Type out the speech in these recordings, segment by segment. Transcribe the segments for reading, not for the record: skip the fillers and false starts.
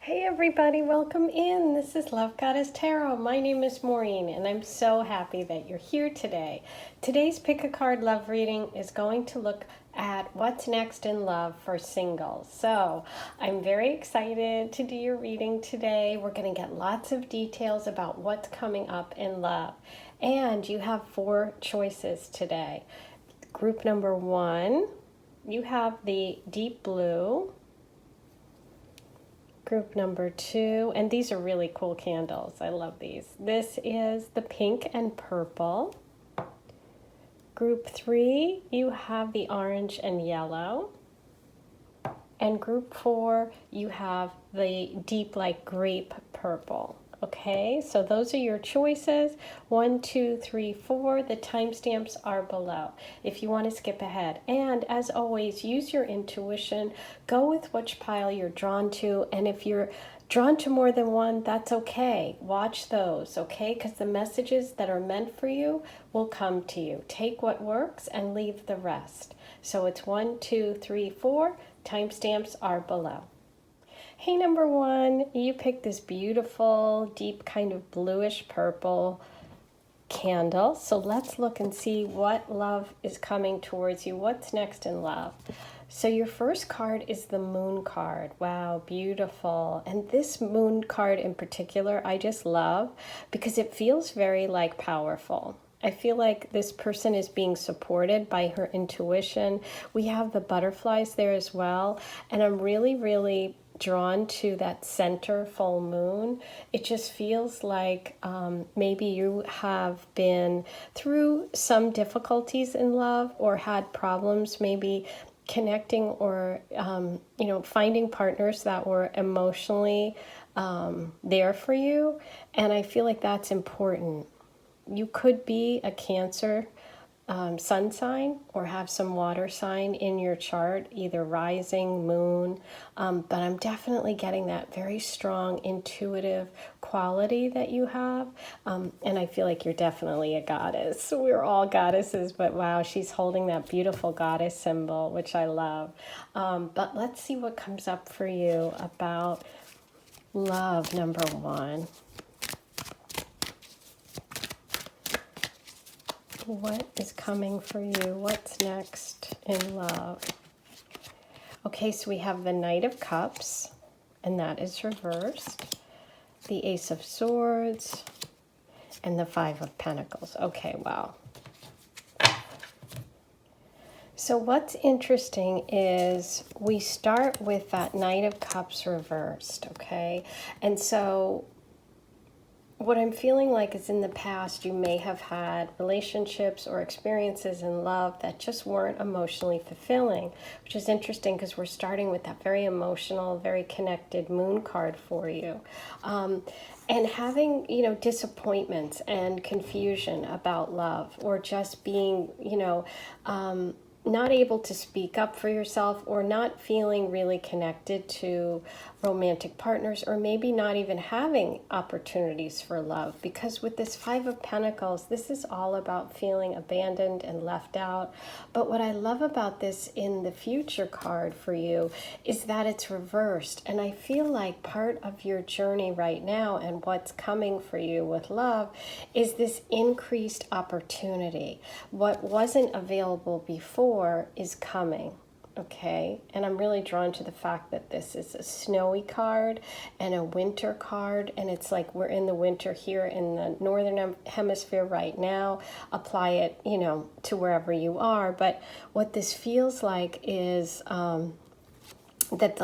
Hey everybody, welcome in. This is Love Goddess Tarot. My name is Maureen and I'm so happy that you're here today. Today's Pick a Card Love reading is going to look at what's next in love for singles. So I'm very excited to do your reading today. We're going to get lots of details about what's coming up in love. And you have 4 choices today. Group number 1, you have the deep blue. Group number 2, and these are really cool candles. I love these. This is the pink and purple. Group 3, you have the orange and yellow. And group 4, you have the deep like grape purple. Okay, so those are your choices. 1, 2, 3, 4. The timestamps are below if you want to skip ahead. And as always, use your intuition. Go with which pile you're drawn to. And if you're drawn to more than one, that's okay. Watch those, okay? Because the messages that are meant for you will come to you. Take what works and leave the rest. So it's 1, 2, 3, 4. Timestamps are below. Hey, number 1, you picked this beautiful, deep kind of bluish purple candle. So let's look and see what love is coming towards you. What's next in love? So your first card is the moon card. Wow, beautiful. And this moon card in particular, I just love because it feels very like powerful. I feel like this person is being supported by her intuition. We have the butterflies there as well. And I'm really drawn to that center full moon. It just feels like maybe you have been through some difficulties in love or had problems maybe connecting or finding partners that were emotionally there for you. And I feel like that's important. You could be a Cancer sun sign or have some water sign in your chart, either rising, moon, but I'm definitely getting that very strong intuitive quality that you have, and I feel like you're definitely a goddess. We're all goddesses, but wow, she's holding that beautiful goddess symbol, which I love. But let's see what comes up for you about love, number 1. What is coming for you? What's next in love? Okay, so we have the Knight of Cups, and that is reversed. The Ace of Swords, and the 5 of Pentacles. Okay, wow. So what's interesting is we start with that Knight of Cups reversed, okay? And so what I'm feeling like is in the past you may have had relationships or experiences in love that just weren't emotionally fulfilling, which is interesting because we're starting with that very emotional, very connected moon card for you. And having, disappointments and confusion about love, or just being, not able to speak up for yourself, or not feeling really connected to romantic partners, or maybe not even having opportunities for love. Because with this 5 of Pentacles, this is all about feeling abandoned and left out. But what I love about this in the future card for you is that it's reversed. And I feel like part of your journey right now and what's coming for you with love is this increased opportunity. What wasn't available before is coming. Okay, and I'm really drawn to the fact that this is a snowy card and a winter card, and it's like we're in the winter here in the northern hemisphere right now. Apply it, to wherever you are. But what this feels like is that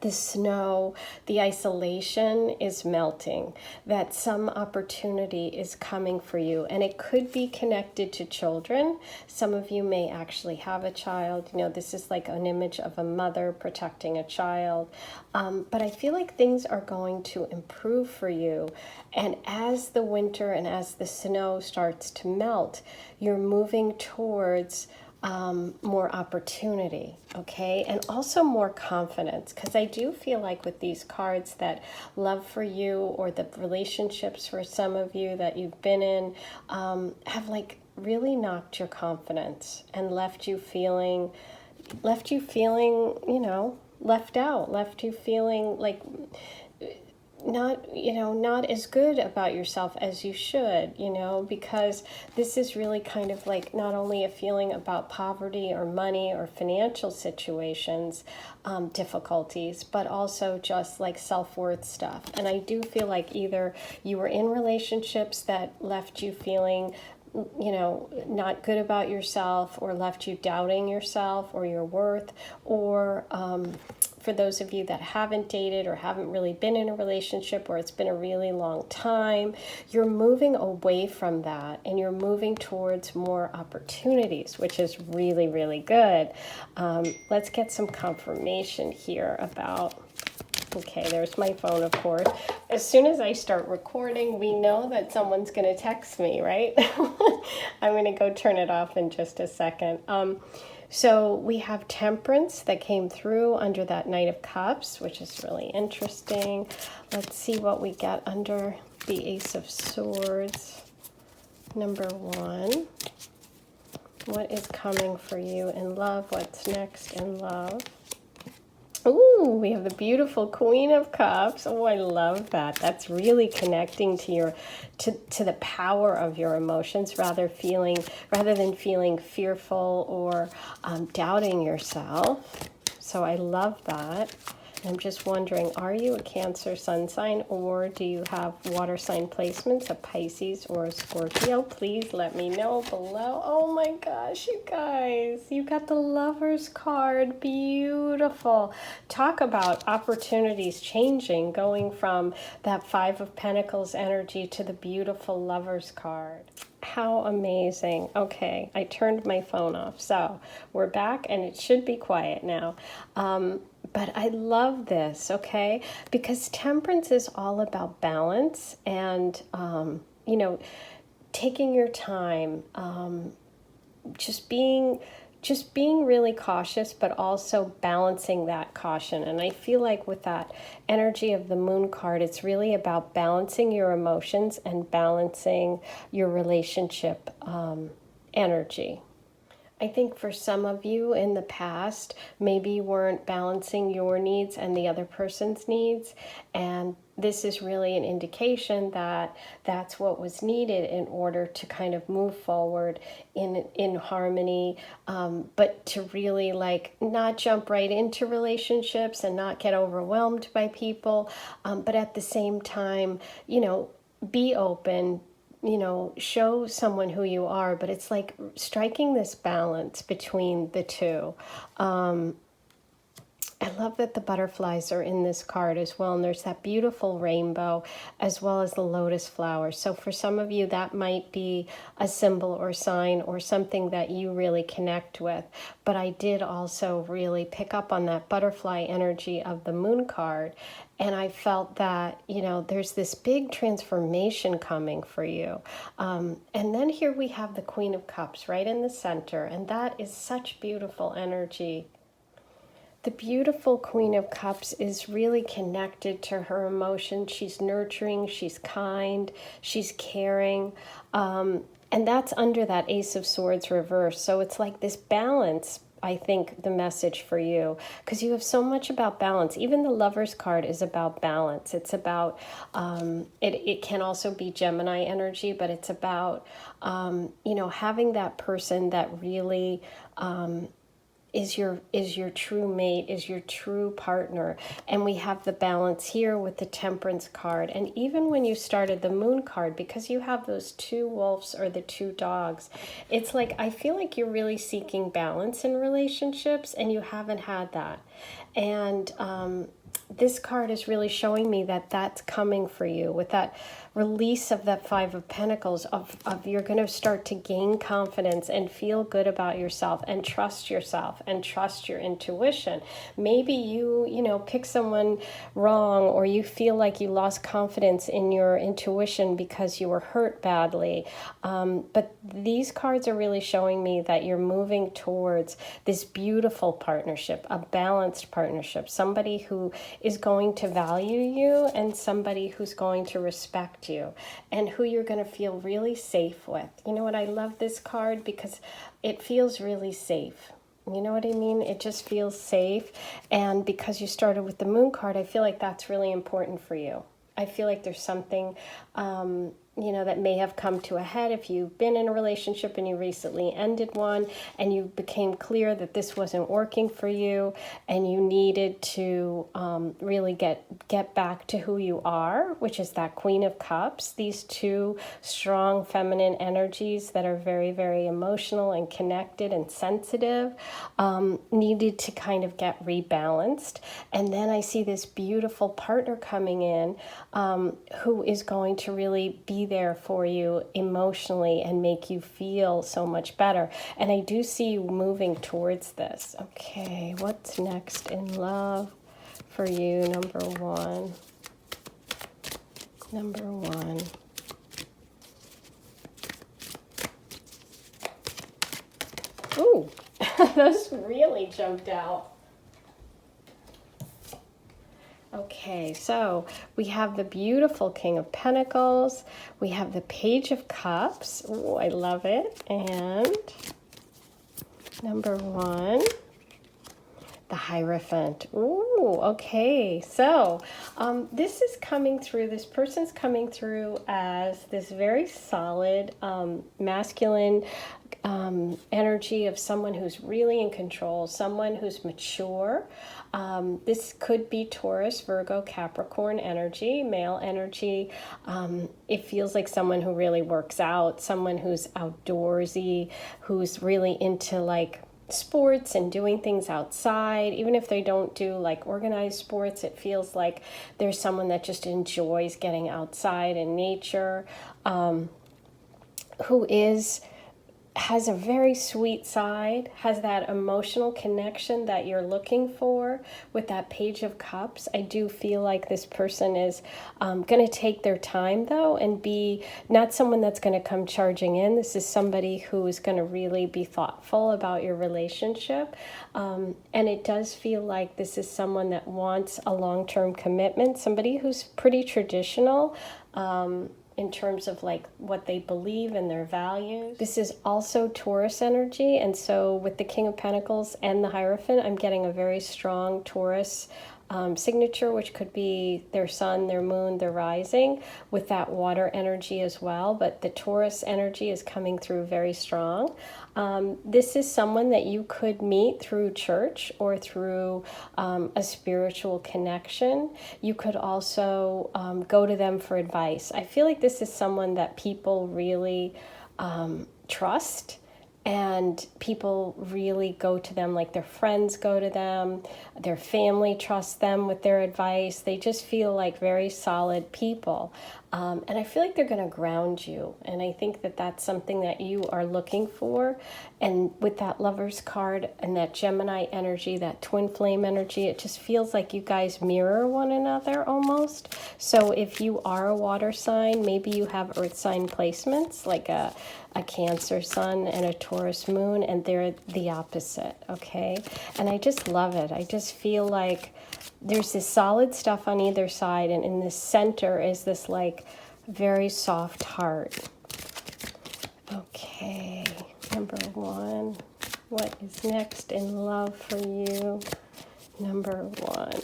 the snow, the isolation is melting, that some opportunity is coming for you, and it could be connected to children. Some of you may actually have a child. This is like an image of a mother protecting a child, but I feel like things are going to improve for you, and as the winter and as the snow starts to melt, you're moving towards more opportunity, okay, and also more confidence, because I do feel like with these cards that love for you, or the relationships for some of you that you've been in, have like really knocked your confidence and left you feeling, left out, left you feeling like not as good about yourself as you should, because this is really kind of like not only a feeling about poverty or money or financial situations, difficulties, but also just like self-worth stuff. And I do feel like either you were in relationships that left you feeling not good about yourself, or left you doubting yourself or your worth, or for those of you that haven't dated or haven't really been in a relationship, or it's been a really long time, you're moving away from that and you're moving towards more opportunities, which is really, really good. Let's get some confirmation here about... Okay, there's my phone, of course. As soon as I start recording, we know that someone's going to text me, right? I'm going to go turn it off in just a second. So we have Temperance that came through under that Knight of Cups, which is really interesting. Let's see what we get under the Ace of Swords. Number 1. What is coming for you in love? What's next in love? Ooh, we have the beautiful Queen of Cups. Oh, I love that. That's really connecting to to the power of your emotions, rather than feeling fearful or doubting yourself. So I love that. I'm just wondering, are you a Cancer sun sign, or do you have water sign placements, a Pisces or a Scorpio? Please let me know below. Oh my gosh, you guys, you got the Lovers card. Beautiful. Talk about opportunities changing, going from that Five of Pentacles energy to the beautiful Lovers card. How amazing. Okay, I turned my phone off, so we're back and it should be quiet now. But I love this, okay? Because Temperance is all about balance and, taking your time, just being really cautious, but also balancing that caution. And I feel like with that energy of the Moon card, it's really about balancing your emotions and balancing your relationship energy. I think for some of you in the past, maybe you weren't balancing your needs and the other person's needs, and this is really an indication that that's what was needed in order to kind of move forward in harmony, but to really not jump right into relationships and not get overwhelmed by people, but at the same time, be open, show someone who you are, but it's like striking this balance between the two. I love that the butterflies are in this card as well, and there's that beautiful rainbow as well as the lotus flowers. So for some of you, that might be a symbol or sign or something that you really connect with. But I did also really pick up on that butterfly energy of the Moon card, and I felt that, there's this big transformation coming for you. And then here we have the Queen of Cups right in the center, and that is such beautiful energy. The beautiful Queen of Cups is really connected to her emotions. She's nurturing, she's kind, she's caring. And that's under that Ace of Swords reverse. So it's like this balance, I think, the message for you, because you have so much about balance. Even the Lovers card is about balance. It's about, it can also be Gemini energy, but it's about, having that person that really, is your true mate, is your true partner. And we have the balance here with the Temperance card. And even when you started the Moon card, because you have those 2 wolves or the 2 dogs, it's like, I feel like you're really seeking balance in relationships and you haven't had that. And this card is really showing me that that's coming for you with that release of that Five of Pentacles, of you're going to start to gain confidence and feel good about yourself and trust your intuition. Maybe you pick someone wrong, or you feel like you lost confidence in your intuition because you were hurt badly. But these cards are really showing me that you're moving towards this beautiful partnership, a balanced partnership, somebody who is going to value you and somebody who's going to respect you, and who you're going to feel really safe with. You know what? I love this card because it feels really safe. You know what I mean? It just feels safe. And because you started with the Moon card, I feel like that's really important for you. I feel like there's something, you know, that may have come to a head if you've been in a relationship and you recently ended one and you became clear that this wasn't working for you and you needed to really get back to who you are, which is that Queen of Cups. These two strong feminine energies that are very, very emotional and connected and sensitive needed to kind of get rebalanced. And then I see this beautiful partner coming in who is going to really be there for you emotionally and make you feel so much better. And I do see you moving towards this. Okay, what's next in love for you, number one? Number one. Ooh, those really jumped out. Okay, so we have the beautiful King of Pentacles. We have the Page of Cups. Oh, I love it. And number one, the Hierophant. Ooh, okay. So this is coming through, this person's coming through as this very solid masculine energy of someone who's really in control, someone who's mature. This could be Taurus, Virgo, Capricorn energy, male energy. It feels like someone who really works out, someone who's outdoorsy, who's really into like sports and doing things outside. Even if they don't do like organized sports, it feels like there's someone that just enjoys getting outside in nature, who has a very sweet side, has that emotional connection that you're looking for with that Page of Cups. I do feel like this person is going to take their time, though, and be not someone that's going to come charging in. This is somebody who is going to really be thoughtful about your relationship. And it does feel like this is someone that wants a long-term commitment, somebody who's pretty traditional, in terms of like what they believe and their values. This is also Taurus energy, and so with the King of Pentacles and the Hierophant, I'm getting a very strong Taurus signature, which could be their sun, their moon, their rising, with that water energy as well. But the Taurus energy is coming through very strong. This is someone that you could meet through church or through a spiritual connection. You could also go to them for advice. I feel like this is someone that people really trust. And people really go to them, like their friends go to them, their family trusts them with their advice. They just feel like very solid people. And I feel like they're going to ground you. And I think that that's something that you are looking for. And with that Lover's card and that Gemini energy, that twin flame energy, it just feels like you guys mirror one another almost. So if you are a water sign, maybe you have earth sign placements, like a Cancer sun and a Taurus moon, and they're the opposite, okay? And I just love it. I just feel like there's this solid stuff on either side, and in the center is this like very soft heart. Okay, number one. What is next in love for you? Number one.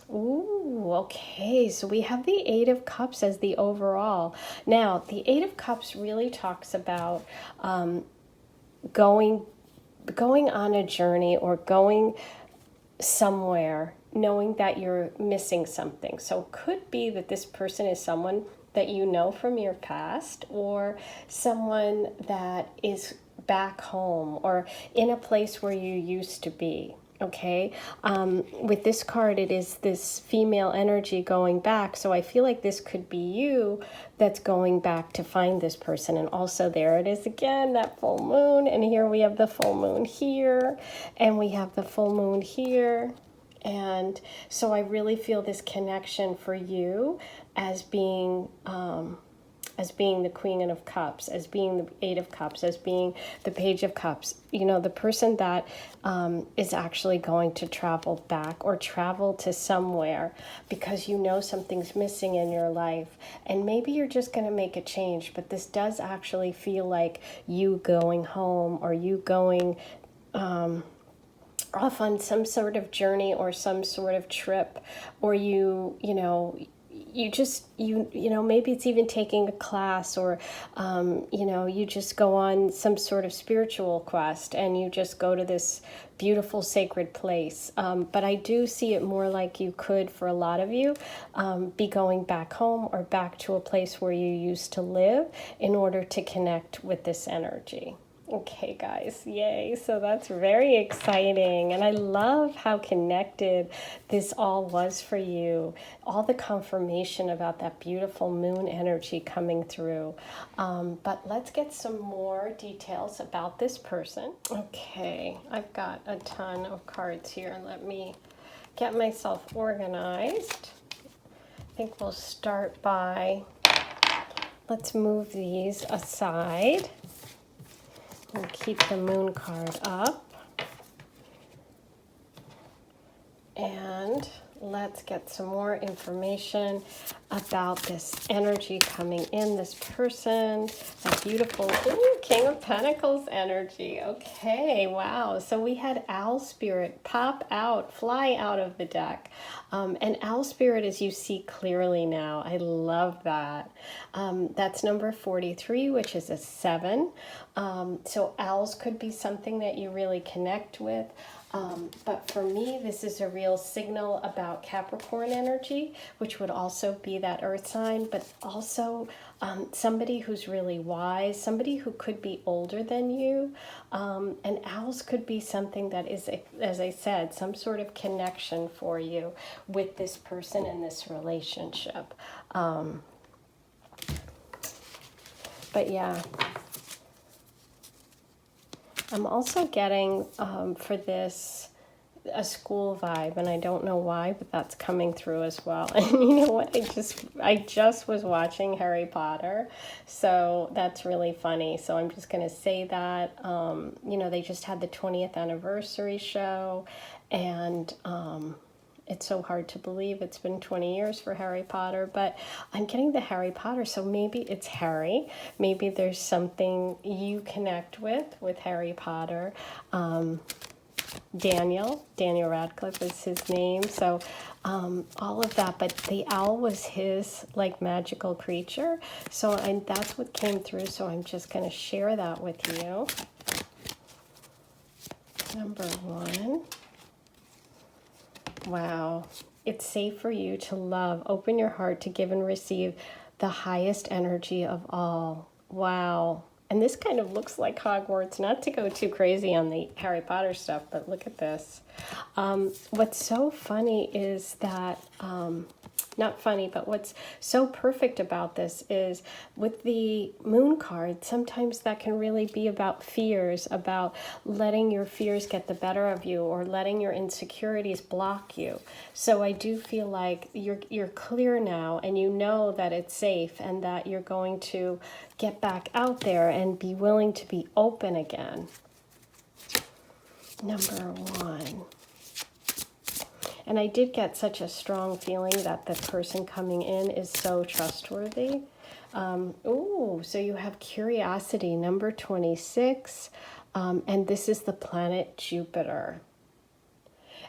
Ooh, okay, so we have the Eight of Cups as the overall. Now, the Eight of Cups really talks about going on a journey or going somewhere knowing that you're missing something. So it could be that this person is someone that you know from your past, or someone that is back home or in a place where you used to be. Okay, with this card, it is this female energy going back. So I feel like this could be you that's going back to find this person. And also there it is again, that full moon. And here we have the full moon here, and we have the full moon here. And so I really feel this connection for you as being the Queen of Cups, as being the Eight of Cups, as being the Page of Cups. You know, the person that is actually going to travel back or travel to somewhere because you know something's missing in your life. And maybe you're just going to make a change, but this does actually feel like you going home or you going off on some sort of journey or some sort of trip, or you know, you just, you know, maybe it's even taking a class, or, you know, you just go on some sort of spiritual quest and you just go to this beautiful sacred place. But I do see it more like you could, for a lot of you, be going back home or back to a place where you used to live in order to connect with this energy. Okay, guys, yay. So that's very exciting. And I love how connected this all was for you. All the confirmation about that beautiful moon energy coming through. But let's get some more details about this person. Okay, I've got a ton of cards here. Let me get myself organized. I think we'll start by, let's move these aside. We'll keep the moon card up. And let's get some more information about this energy coming in, this person, a beautiful King of Pentacles energy. Okay, wow. So we had Owl Spirit pop out, fly out of the deck. And Owl Spirit, as you see clearly now, I love that. That's number 43, which is a 7. So owls could be something that you really connect with. But for me, this is a real signal about Capricorn energy, which would also be that earth sign, but also somebody who's really wise, somebody who could be older than you. And owls could be something that is, as I said, some sort of connection for you with this person in this relationship. But yeah. I'm also getting, for this, a school vibe, and I don't know why, but that's coming through as well. And you know what? I just was watching Harry Potter, so that's really funny. So I'm just going to say that, you know, they just had the 20th anniversary show, and it's so hard to believe it's been 20 years for Harry Potter, but I'm getting the Harry Potter, so maybe it's Harry. Maybe there's something you connect with Harry Potter. Daniel Radcliffe is his name, so all of that, but the owl was his, like, magical creature, so that's what came through, so I'm just going to share that with you. Number 1. Wow. It's safe for you to love. Open your heart to give and receive the highest energy of all. Wow. And this kind of looks like Hogwarts, not to go too crazy on the Harry Potter stuff, but look at this. What's so funny is that, not funny, but what's so perfect about this is with the moon card, sometimes that can really be about fears, about letting your fears get the better of you or letting your insecurities block you. So I do feel like you're clear now, and you know that it's safe and that you're going to get back out there and be willing to be open again. Number 1. And I did get such a strong feeling that the person coming in is so trustworthy. So you have curiosity, number 26. And this is the planet Jupiter.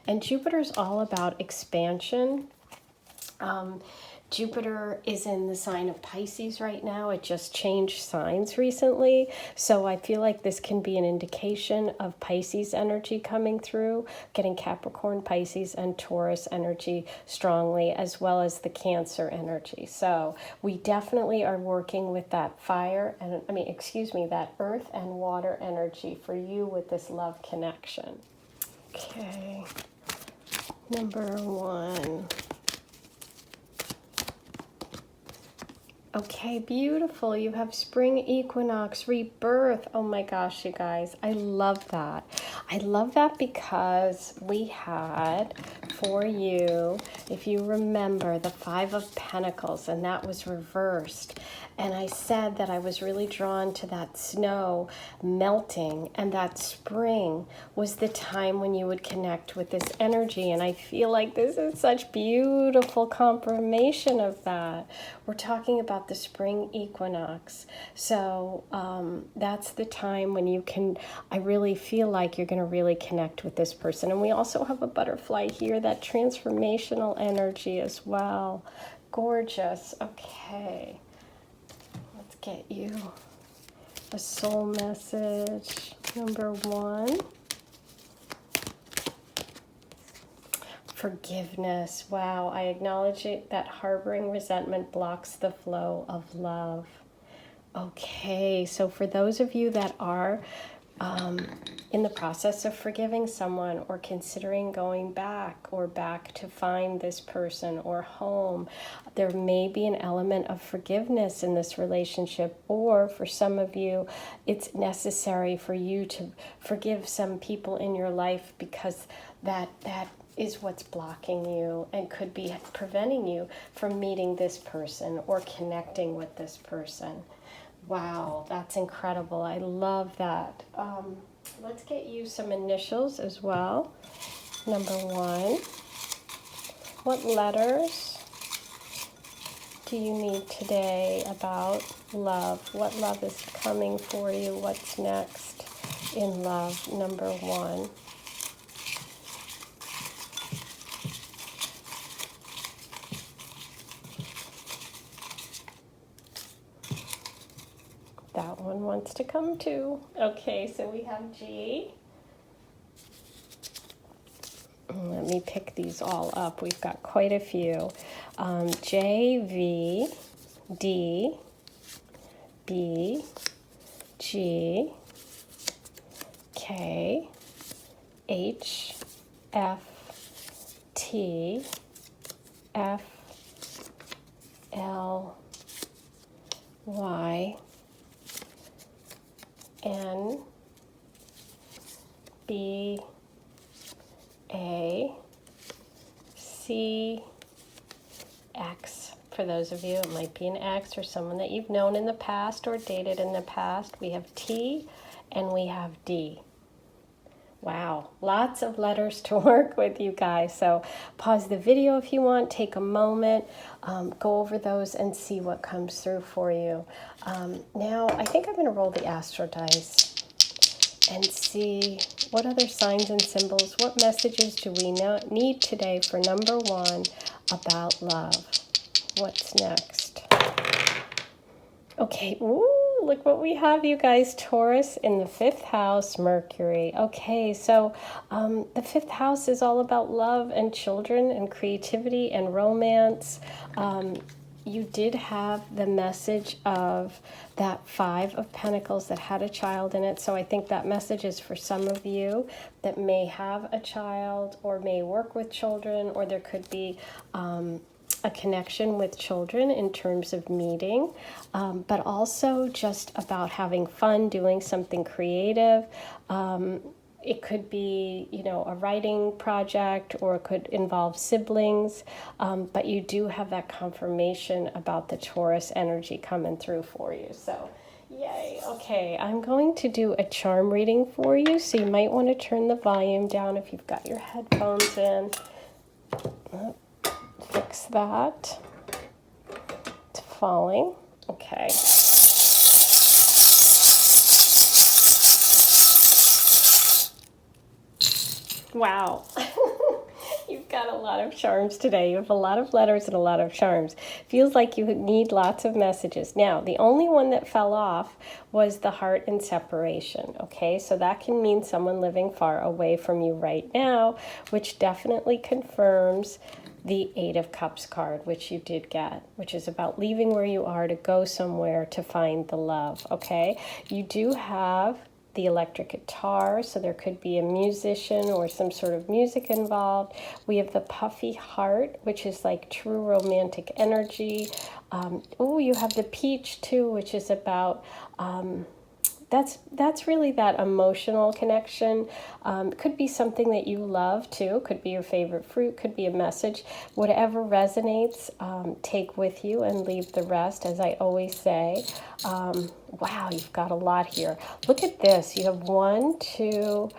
And Jupiter's all about expansion. Jupiter is in the sign of Pisces right now. It just changed signs recently. So I feel like this can be an indication of Pisces energy coming through, getting Capricorn, Pisces, and Taurus energy strongly, as well as the Cancer energy. So we definitely are working with that fire, and that earth and water energy for you with this love connection. Okay, number 1. Okay, beautiful. You have spring equinox, rebirth. Oh my gosh, you guys. I love that. I love that because we had, for you, if you remember, the Five of Pentacles, and that was reversed. And I said that I was really drawn to that snow melting, and that spring was the time when you would connect with this energy. And I feel like this is such beautiful confirmation of that. We're talking about the spring equinox. So that's the time when you can, I really feel like you're going to really connect with this person. And we also have a butterfly here, that transformational energy as well. Gorgeous. Okay. Let's get you a soul message. Number 1. Forgiveness. Wow, I acknowledge it, that harboring resentment blocks the flow of love. Okay, so for those of you that are in the process of forgiving someone, or considering going back to find this person or home, there may be an element of forgiveness in this relationship, or for some of you, it's necessary for you to forgive some people in your life, because that is what's blocking you and could be preventing you from meeting this person or connecting with this person. Wow, that's incredible. I love that. Let's get you some initials as well. Number 1. What letters do you need today about love? What love is coming for you? What's next in love? Number 1. That one wants to come too. Okay, so we have G. Let me pick these all up. We've got quite a few. J, V, D, B, G, K, H, F, T, F, L, Y, N, B, A, C, X. For those of you, it might be an X or someone that you've known in the past or dated in the past. We have T and we have D. Wow, lots of letters to work with, you guys. So pause the video if you want, take a moment, go over those and see what comes through for you. Now, I think I'm going to roll the astro dice and see what other signs and symbols, what messages do we need today for number 1 about love. What's next? Okay, ooh, look what we have, you guys. Taurus in the 5th house, Mercury. Okay, so the 5th house is all about love and children and creativity and romance. You did have the message of that 5 of Pentacles that had a child in it. So I think that message is for some of you that may have a child or may work with children, or there could be a connection with children in terms of meeting, but also just about having fun, doing something creative. It could be, you know, a writing project, or it could involve siblings, but you do have that confirmation about the Taurus energy coming through for you. So, yay. Okay, I'm going to do a charm reading for you, so you might want to turn the volume down if you've got your headphones in. Fix that. It's falling. Okay. Wow. You've got a lot of charms today. You have a lot of letters and a lot of charms. Feels like you need lots of messages. Now, the only one that fell off was the heart and separation. Okay, so that can mean someone living far away from you right now, which definitely confirms the 8 of Cups card, which you did get, which is about leaving where you are to go somewhere to find the love. Okay, you do have the electric guitar, so there could be a musician or some sort of music involved. We have the puffy heart, which is like true romantic energy. Oh, you have the peach too, which is about that's really that emotional connection. Could be something that you love too. Could be your favorite fruit. Could be a message. Whatever resonates, take with you and leave the rest. As I always say, wow, you've got a lot here. Look at this. You have 1, 2,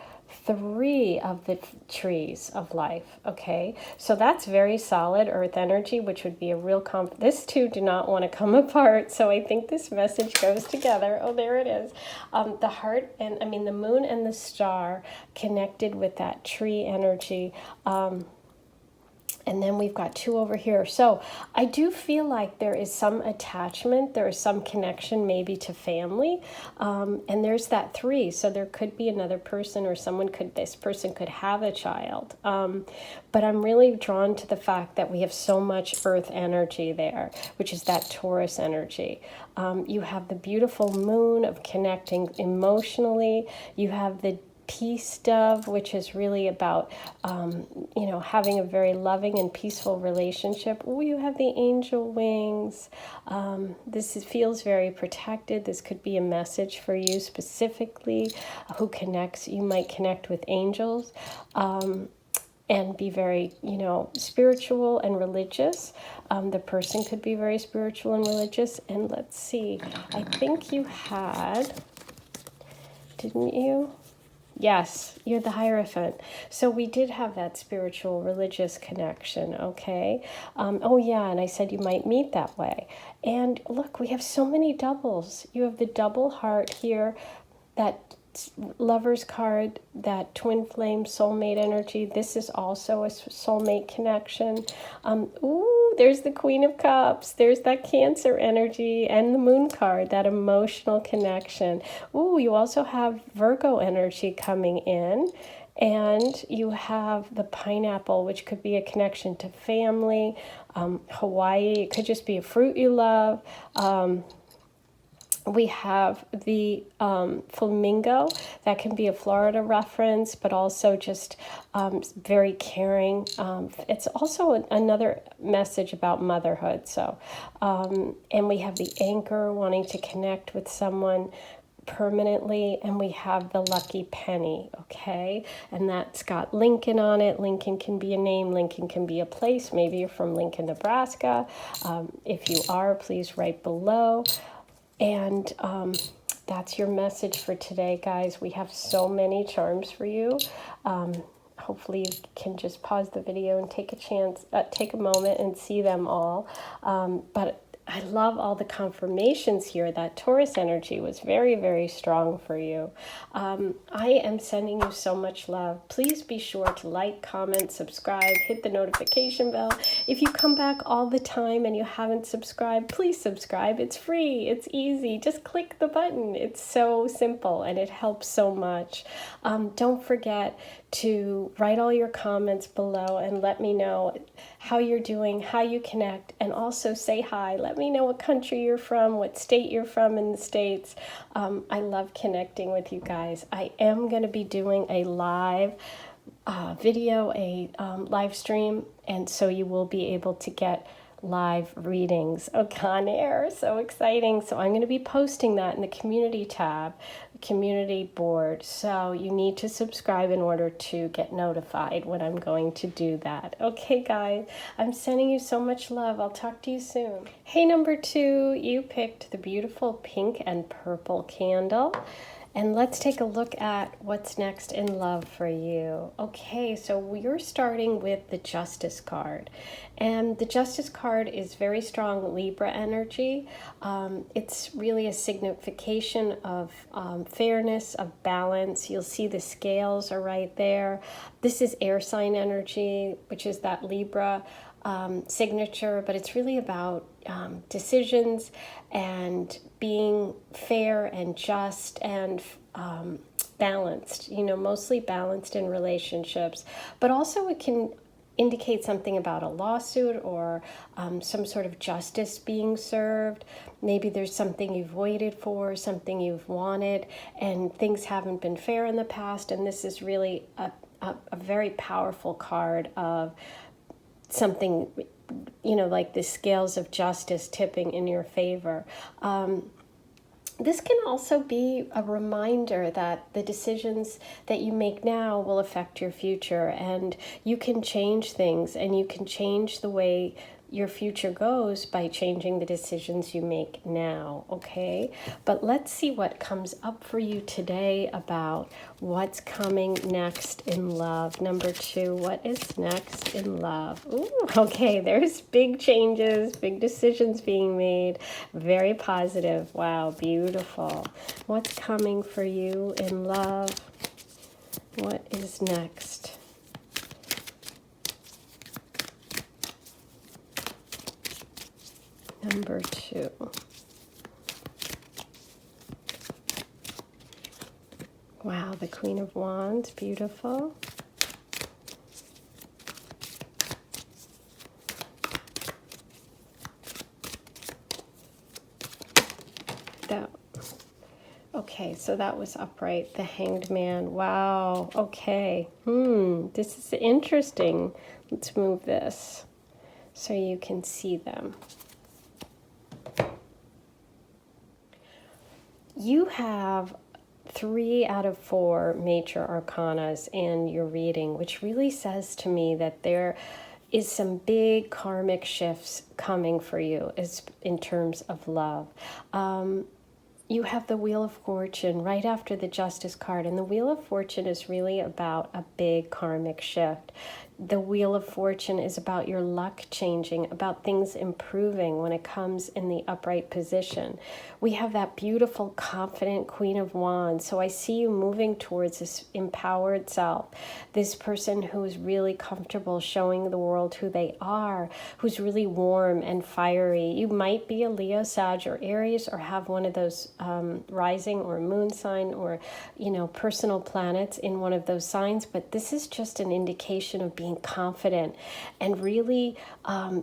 3 of the trees of life. Okay, so that's very solid earth energy, which would be a real this two do not want to come apart, so I think this message goes together. Oh, there it is. The heart, and I mean the moon and the star connected with that tree energy. And then we've got 2 over here. So I do feel like there is some attachment. There is some connection maybe to family. And there's that 3. So there could be another person, or this person could have a child. But I'm really drawn to the fact that we have so much earth energy there, which is that Taurus energy. You have the beautiful moon of connecting emotionally. You have the peace dove, which is really about, having a very loving and peaceful relationship. Oh, you have the angel wings. Feels very protected. This could be a message for you specifically. You might connect with angels. And be very, spiritual and religious. The person could be very spiritual and religious. And let's see, I think you had, didn't you? Yes, you're the Hierophant. So we did have that spiritual, religious connection, okay? Oh, yeah, and I said you might meet that way. And look, we have so many doubles. You have the double heart here, that Lover's card, that twin flame soulmate energy. This is also a soulmate connection. Ooh, there's the Queen of Cups. There's that Cancer energy, and the Moon card, that emotional connection. Ooh, you also have Virgo energy coming in. And you have the pineapple, which could be a connection to family. Hawaii, it could just be a fruit you love. We have the flamingo, that can be a Florida reference, but also just very caring. It's also another message about motherhood. So, and we have the anchor, wanting to connect with someone permanently, and we have the lucky penny, okay? And that's got Lincoln on it. Lincoln can be a name, Lincoln can be a place. Maybe you're from Lincoln, Nebraska. If you are, please write below. And that's your message for today, guys. We have so many charms for you. Hopefully you can just pause the video and take a moment and see them all. But I love all the confirmations here. That Taurus energy was very, very strong for you. I am sending you so much love. Please be sure to like, comment, subscribe, hit the notification bell. If you come back all the time and you haven't subscribed, please subscribe. It's free. It's easy. Just click the button. It's so simple and it helps so much. Don't forget to write all your comments below and let me know how you're doing, how you connect, and also say hi. Let me know what country you're from, what state you're from in the States. I love connecting with you guys. I am going to be doing a live video, a live stream, and so you will be able to get live readings on air. So exciting. So I'm going to be posting that in the community tab, community board. So you need to subscribe in order to get notified when I'm going to do that. Okay, guys, I'm sending you so much love. I'll talk to you soon. Hey, number 2, you picked the beautiful pink and purple candle. And let's take a look at what's next in love for you. Okay, so we're starting with the Justice card. And the Justice card is very strong Libra energy. It's really a signification of fairness, of balance. You'll see the scales are right there. This is air sign energy, which is that Libra signature, but it's really about decisions and being fair and just and balanced, mostly balanced in relationships, but also it can indicate something about a lawsuit or some sort of justice being served. Maybe there's something you've waited for, something you've wanted, and things haven't been fair in the past, and this is really a very powerful card of something, like the scales of justice tipping in your favor. this can also be a reminder that the decisions that you make now will affect your future, and you can change things, and you can change the way your future goes by changing the decisions you make now, okay? But let's see what comes up for you today about what's coming next in love. Number 2, what is next in love? Ooh, okay, there's big changes, big decisions being made. Very positive. Wow, beautiful. What's coming for you in love? What is next? Number 2. Wow, the Queen of Wands, beautiful. Okay, so that was upright. The Hanged Man. Wow. Okay. This is interesting. Let's move this so you can see them. You have 3 out of 4 major arcanas in your reading, which really says to me that there is some big karmic shifts coming for you in terms of love. You have the Wheel of Fortune right after the Justice card, and the Wheel of Fortune is really about a big karmic shift. The Wheel of Fortune is about your luck changing, about things improving when it comes in the upright position. We have that beautiful, confident Queen of Wands. So I see you moving towards this empowered self, this person who is really comfortable showing the world who they are, who's really warm and fiery. You might be a Leo, Sag, or Aries, or have one of those rising or moon sign or, personal planets in one of those signs. But this is just an indication of being confident and really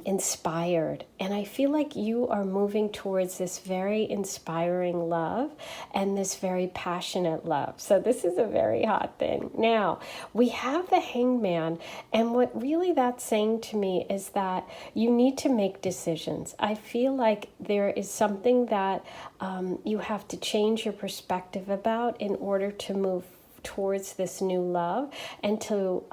inspired. And I feel like you are moving towards this very inspiring love and this very passionate love. So this is a very hot thing. Now, we have the Hanged Man, and what really that's saying to me is that you need to make decisions. I feel like there is something that you have to change your perspective about in order to move towards this new love and to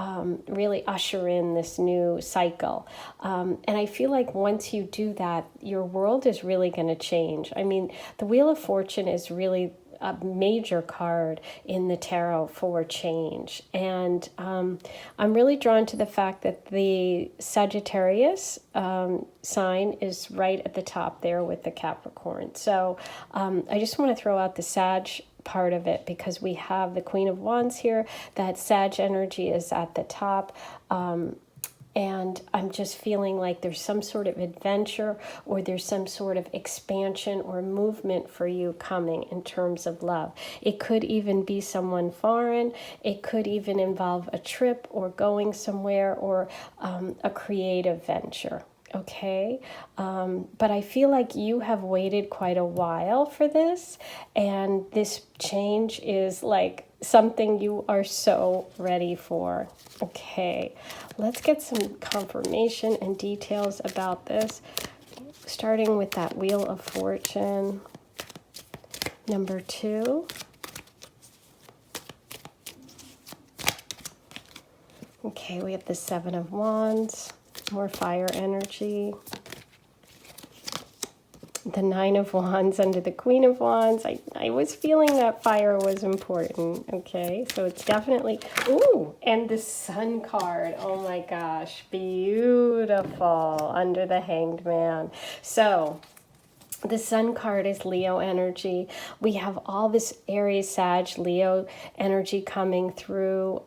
really usher in this new cycle. And I feel like once you do that, your world is really going to change. I mean, the Wheel of Fortune is really a major card in the tarot for change. And I'm really drawn to the fact that the Sagittarius sign is right at the top there with the Capricorn. So I just want to throw out the Sag part of it because we have the Queen of Wands here. That Sag energy is at the top. And I'm just feeling like there's some sort of adventure or there's some sort of expansion or movement for you coming in terms of love. It could even be someone foreign. It could even involve a trip or going somewhere or a creative venture. Okay, but I feel like you have waited quite a while for this, and this change is like something you are so ready for. Okay, let's get some confirmation and details about this, starting with that Wheel of Fortune. Number 2. Okay, we have the Seven of Wands. More fire energy. The Nine of Wands under the Queen of Wands. I was feeling that fire was important. Okay, so it's definitely... Ooh, and the Sun card. Oh my gosh, beautiful under the Hanged Man. So... the Sun card is Leo energy. We have all this Aries, Sag, Leo energy coming through.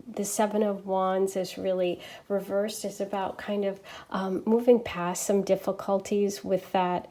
The Seven of Wands is really reversed. It's about kind of moving past some difficulties with that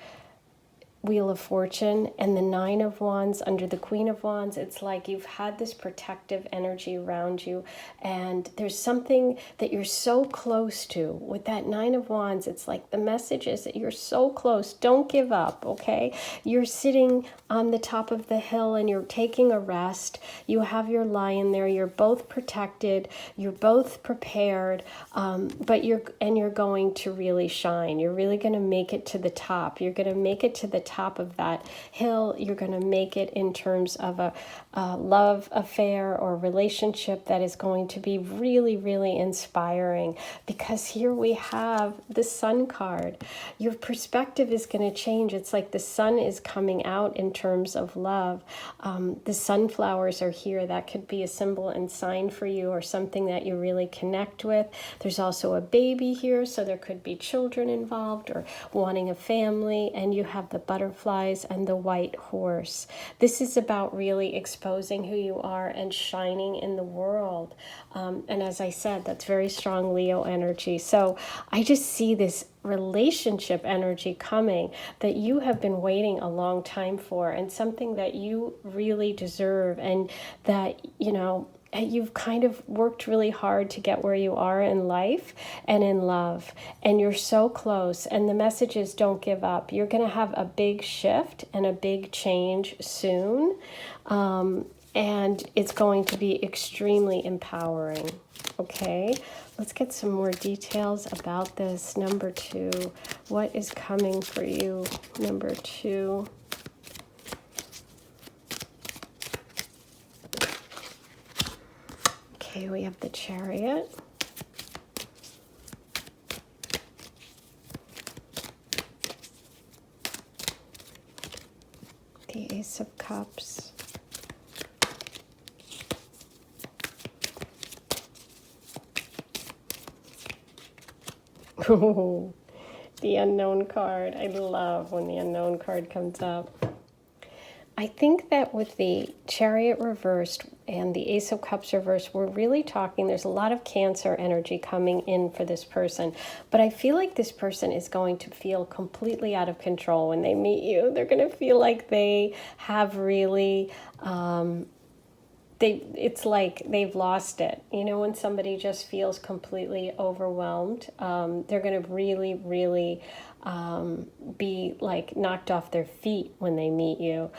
Wheel of Fortune. And the Nine of Wands under the Queen of Wands, it's like you've had this protective energy around you, and there's something that you're so close to. With that Nine of Wands, it's like the message is that you're so close. Don't give up, okay? You're sitting on the top of the hill and you're taking a rest. You have your lion there. You're both protected. You're both prepared, but you're going to really shine. You're really going to make it to the top. You're going to make it to the top top of that hill. You're going to make it in terms of a love affair or relationship that is going to be really, really inspiring, because here we have the Sun card. Your perspective is going to change. It's like the sun is coming out in terms of love. The sunflowers are here. That could be a symbol and sign for you, or something that you really connect with. There's also a baby here, so there could be children involved or wanting a family. And you have the butterflies and the white horse. This is about really exposing who you are and shining in the world. And as I said, that's very strong Leo energy. So I just see this relationship energy coming that you have been waiting a long time for, and something that you really deserve, and that, you know, you've kind of worked really hard to get where you are in life and in love, and you're so close. And the message is, don't give up. You're going to have a big shift and a big change soon, and it's going to be extremely empowering. Okay, let's get some more details about this. Number 2, what is coming for you? Number 2. Okay, we have the Chariot. The Ace of Cups. Oh, the Unknown card. I love when the Unknown card comes up. I think that with the Chariot reversed and the Ace of Cups reversed, we're really talking, there's a lot of Cancer energy coming in for this person. But I feel like this person is going to feel completely out of control when they meet you. They're going to feel like they have really... it's like they've lost it. You know, when somebody just feels completely overwhelmed, they're going to really, really be like knocked off their feet when they meet you.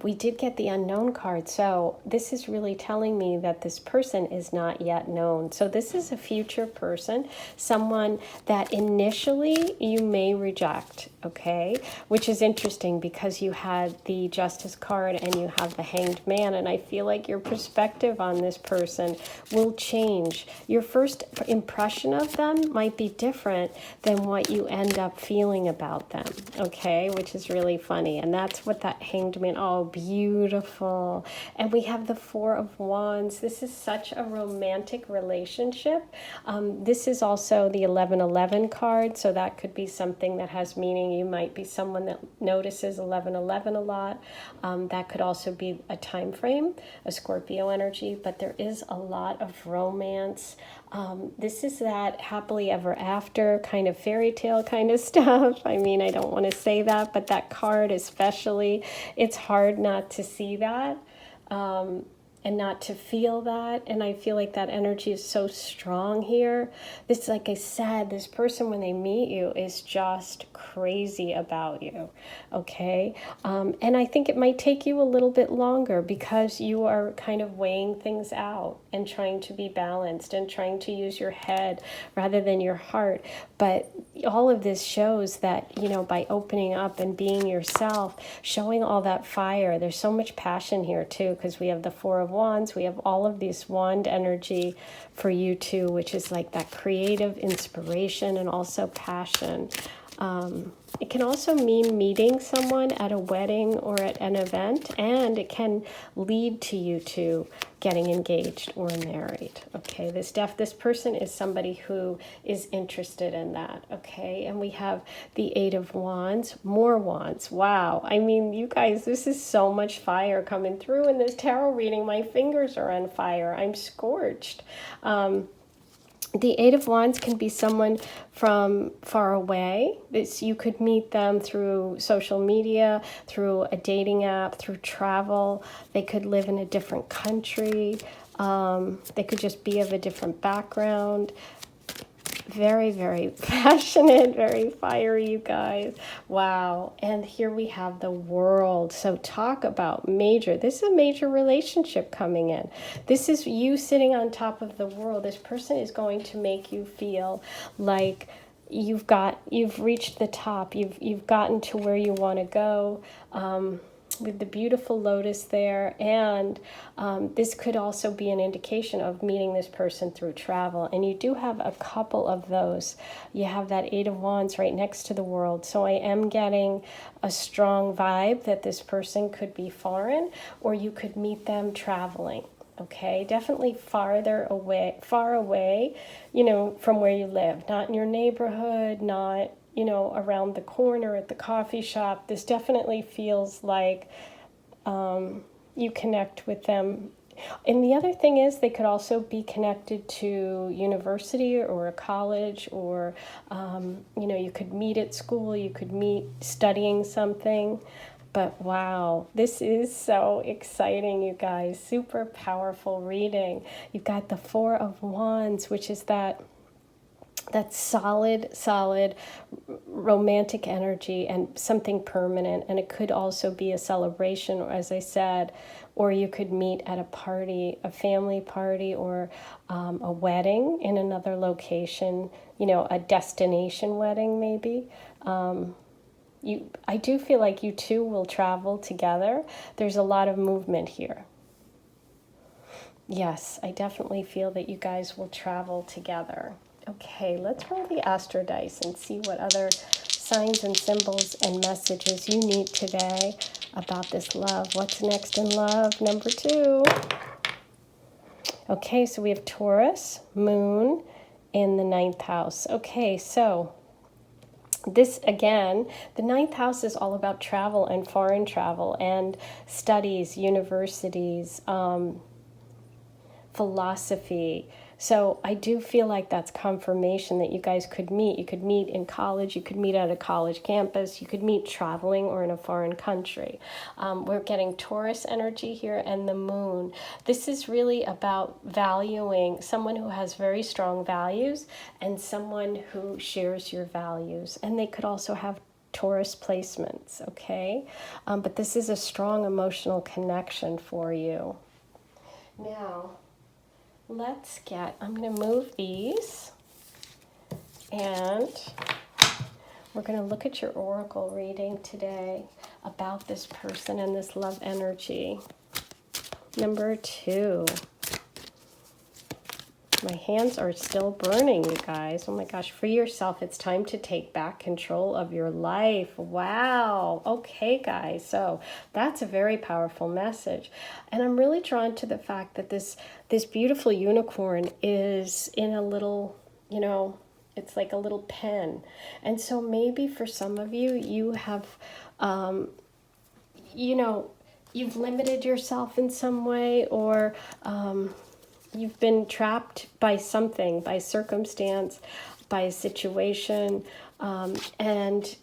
We did get the Unknown card, so this is really telling me that this person is not yet known. So this is a future person, someone that initially you may reject, okay? Which is interesting because you had the Justice card and you have the Hanged Man, and I feel like your perspective on this person will change. Your first impression of them might be different than what you end up feeling about them, okay, which is really funny. And that's what that Hanged Man, oh, beautiful. And we have the Four of Wands. This is such a romantic relationship. This is also the 1111 card, so that could be something that has meaning. You might be someone that notices 1111 a lot. That could also be a time frame, a Scorpio energy, but there is a lot of romance. This is that happily ever after kind of fairy tale kind of stuff. I mean, I don't want to say that, but that card especially, it's hard not to see that and not to feel that. And I feel like that energy is so strong here. This, like I said, this person, when they meet you, is just crazy about you, okay? And I think it might take you a little bit longer because you are kind of weighing things out and trying to be balanced and trying to use your head rather than your heart. But all of this shows that, you know, by opening up and being yourself, showing all that fire, there's so much passion here too, because we have the Four of Wands, we have all of this wand energy for you too, which is like that creative inspiration and also passion. It can also mean meeting someone at a wedding or at an event, and it can lead to you to getting engaged or married. Okay, this person is somebody who is interested in that. Okay, and we have the Eight of Wands, more wands. Wow, I mean, you guys, this is so much fire coming through in this tarot reading. My fingers are on fire. I'm scorched. The Eight of Wands can be someone from far away. You could meet them through social media, through a dating app, through travel. They could live in a different country. They could just be of a different background. Very, very passionate, very fiery, you guys. Wow. And here we have the World. So talk about major. This is a major relationship coming in. This is you sitting on top of the world. This person is going to make you feel like you've reached the top. You've gotten to where you want to go. With the beautiful lotus there, and this could also be an indication of meeting this person through travel, and you do have a couple of those. You have that Eight of Wands right next to the World, so I am getting a strong vibe that this person could be foreign, or you could meet them traveling. Okay, definitely far away, from where you live, not in your neighborhood, not around the corner at the coffee shop. This definitely feels like you connect with them. And the other thing is they could also be connected to university or a college, or, you could meet at school, you could meet studying something. But wow, this is so exciting, you guys. Super powerful reading. You've got the Four of Wands, which is that solid romantic energy and something permanent. And it could also be a celebration, as I said, or you could meet at a party, a family party, or a wedding in another location, a destination wedding maybe. I do feel like you two will travel together. There's a lot of movement here. Yes, I definitely feel that you guys will travel together. Okay, let's roll the Astro Dice and see what other signs and symbols and messages you need today about this love. What's next in love? Number 2. Okay, so we have Taurus, Moon in the 9th house. Okay, so this, again, the 9th house is all about travel and foreign travel and studies, universities, philosophy. So I do feel like that's confirmation that you guys could meet. You could meet in college, you could meet at a college campus, you could meet traveling or in a foreign country. We're getting Taurus energy here and the Moon. This is really about valuing someone who has very strong values and someone who shares your values. And they could also have Taurus placements, okay? But this is a strong emotional connection for you. Now, I'm going to move these, and we're going to look at your oracle reading today about this person and this love energy. Number 2. My hands are still burning, you guys. Oh my gosh, free yourself. It's time to take back control of your life. Wow. Okay, guys. So that's a very powerful message. And I'm really drawn to the fact that this beautiful unicorn is in a little, it's like a little pen. And so maybe for some of you, you have, you've limited yourself in some way, or you've been trapped by something, by circumstance, by a situation, and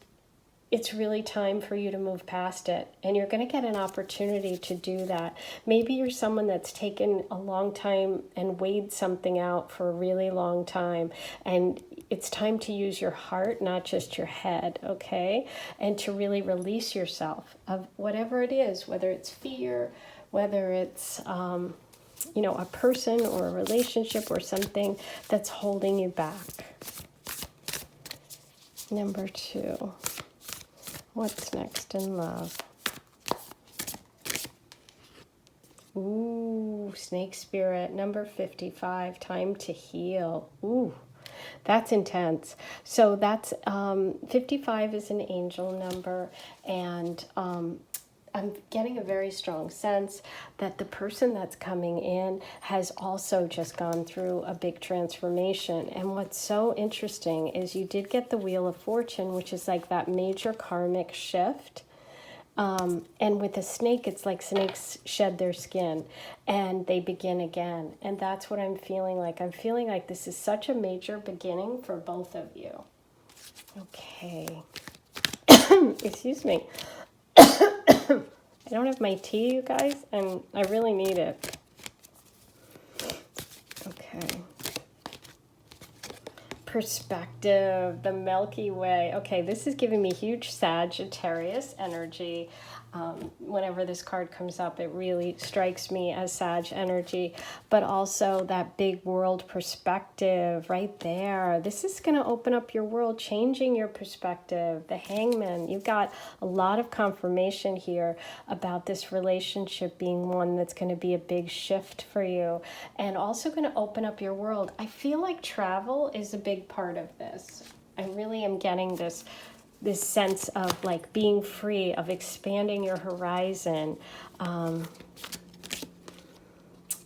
it's really time for you to move past it. And you're going to get an opportunity to do that. Maybe you're someone that's taken a long time and weighed something out for a really long time, and it's time to use your heart, not just your head, okay? And to really release yourself of whatever it is, whether it's fear, whether it's a person or a relationship or something that's holding you back. Number 2. What's next in love? Ooh, snake spirit. Number 55. Time to heal. Ooh, that's intense. So that's 55 is an angel number, and I'm getting a very strong sense that the person that's coming in has also just gone through a big transformation. And what's so interesting is you did get the Wheel of Fortune, which is like that major karmic shift. And with a snake, it's like snakes shed their skin and they begin again. And that's what I'm feeling like. I'm feeling like this is such a major beginning for both of you. Okay. Excuse me. I don't have my tea, you guys, and I really need it. Okay. perspective, the Milky Way. Okay, this is giving me huge Sagittarius energy. Whenever this card comes up, it really strikes me as Sag energy, but also that big world perspective right there. This is going to open up your world, changing your perspective. The Hangman, you've got a lot of confirmation here about this relationship being one that's going to be a big shift for you, and also going to open up your world. I feel like travel is a big part of this. I really am getting this sense of like being free, of expanding your horizon.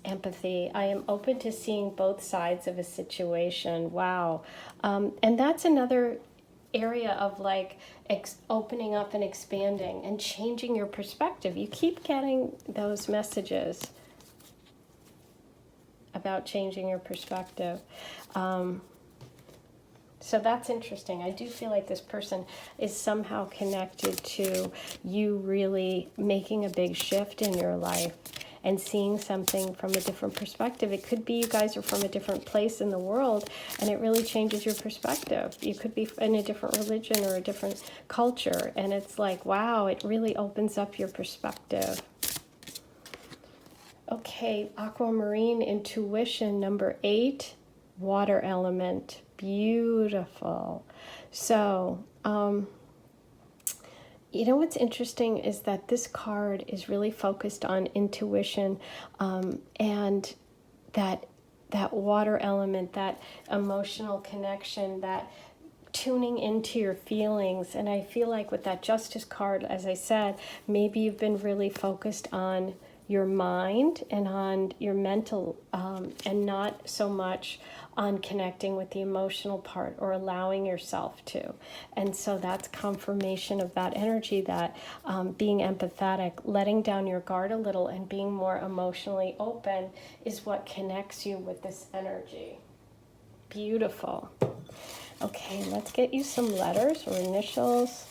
Empathy. I am open to seeing both sides of a situation. Wow. And that's another area of like opening up and expanding and changing your perspective. You keep getting those messages about changing your perspective. So that's interesting. I do feel like this person is somehow connected to you really making a big shift in your life and seeing something from a different perspective. It could be you guys are from a different place in the world and it really changes your perspective. You could be in a different religion or a different culture, and it's like, wow, it really opens up your perspective. Okay, aquamarine intuition, number 8, water element. Beautiful. So, you know what's interesting is that this card is really focused on intuition, and that water element, that emotional connection, that tuning into your feelings. And I feel like with that Justice card, as I said, maybe you've been really focused on your mind and on your mental, and not so much on connecting with the emotional part or allowing yourself to. And so that's confirmation of that energy, that being empathetic, letting down your guard a little and being more emotionally open is what connects you with this energy. Beautiful. Okay, let's get you some letters or initials.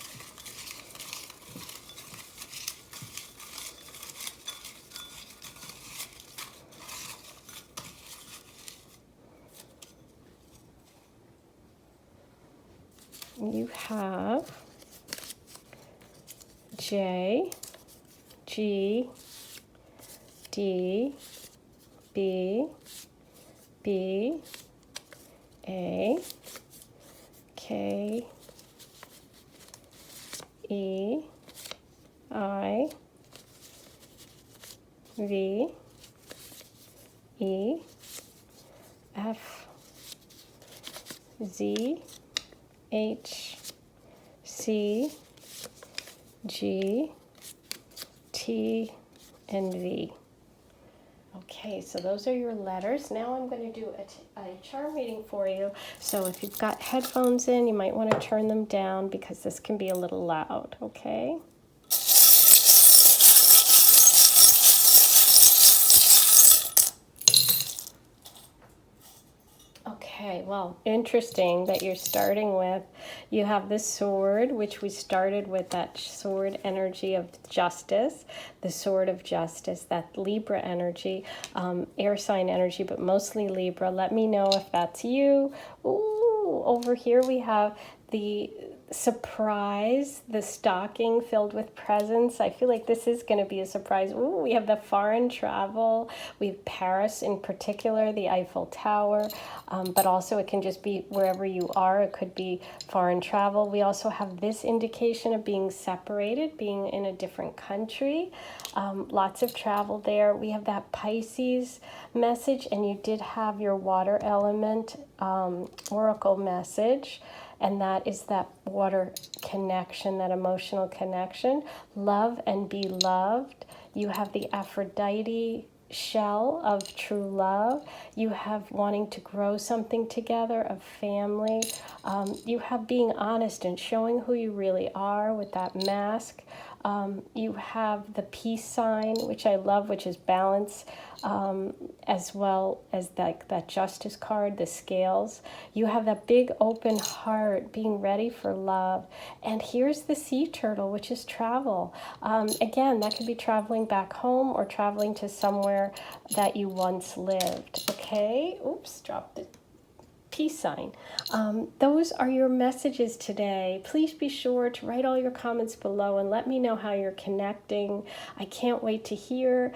You have J, G, D, B, B, A, K, E, I, V, E, F, Z, H, C, G, T, and V. Okay, so those are your letters. Now I'm going to do a charm reading for you. So if you've got headphones in, you might want to turn them down because this can be a little loud, okay? Okay, well, interesting that you're starting with, you have this sword, which we started with that sword energy of justice, the sword of justice, that Libra energy, air sign energy, but mostly Libra. Let me know if that's you. Ooh, over here we have the surprise, the stocking filled with presents. I feel like this is going to be a surprise. Ooh, we have the foreign travel. We have Paris in particular, the Eiffel Tower, but also it can just be wherever you are. It could be foreign travel. We also have this indication of being separated, being in a different country. Lots of travel there. We have that Pisces message, and you did have your water element oracle message. And that is that water connection, that emotional connection. Love and be loved. You have the Aphrodite shell of true love. You have wanting to grow something together, of family. You have being honest and showing who you really are with that mask. You have the peace sign, which I love, which is balance, as well as that justice card, the scales. You have that big open heart, being ready for love. And here's the sea turtle, which is travel. Again, that could be traveling back home or traveling to somewhere that you once lived. Okay, oops, dropped the peace sign. Those are your messages today. Please be sure to write all your comments below and let me know how you're connecting. I can't wait to hear.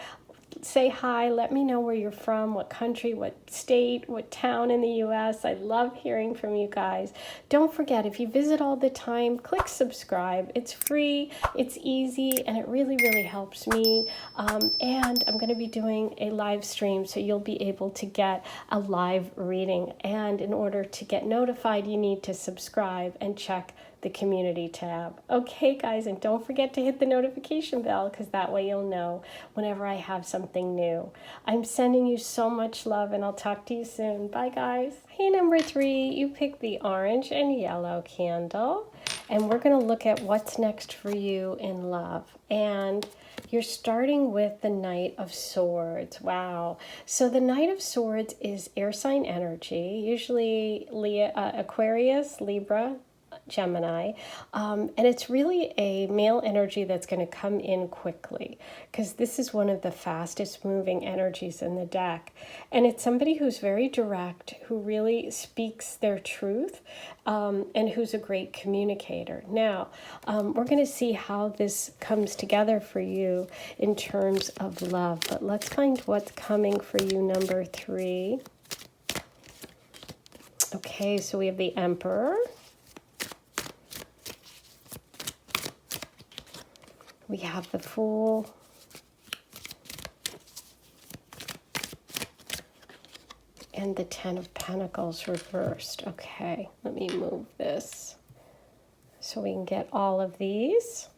Say hi, let me know where you're from, what country, what state, what town in the US. I love hearing from you guys. Don't forget, if you visit all the time, click subscribe. It's free, it's easy, and it really, really helps me. And I'm going to be doing a live stream, so you'll be able to get a live reading. And in order to get notified, you need to subscribe and check the community tab. Okay, guys, and don't forget to hit the notification bell, because that way you'll know whenever I have something new. I'm sending you so much love, and I'll talk to you soon. Bye, guys. Hey, number 3, you picked the orange and yellow candle, and we're going to look at what's next for you in love. And you're starting with the Knight of Swords. Wow. So the Knight of Swords is air sign energy, usually Aquarius, Libra, Gemini, and it's really a male energy that's going to come in quickly, because this is one of the fastest moving energies in the deck, and it's somebody who's very direct, who really speaks their truth, and who's a great communicator. Now, we're going to see how this comes together for you in terms of love, but let's find what's coming for you, number 3. Okay, so we have the Emperor. We have the Fool. And the 10 of Pentacles reversed. Okay, let me move this so we can get all of these.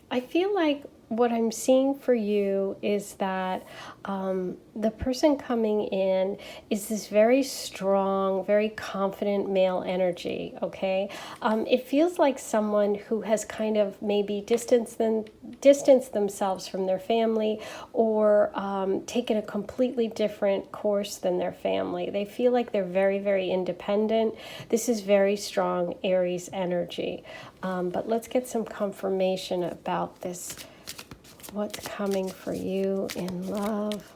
I feel like what I'm seeing for you is that the person coming in is this very strong, very confident male energy, okay? It feels like someone who has kind of maybe distanced themselves from their family, or taken a completely different course than their family. They feel like they're very, very independent. This is very strong Aries energy. But let's get some confirmation about this. What's coming for you in love?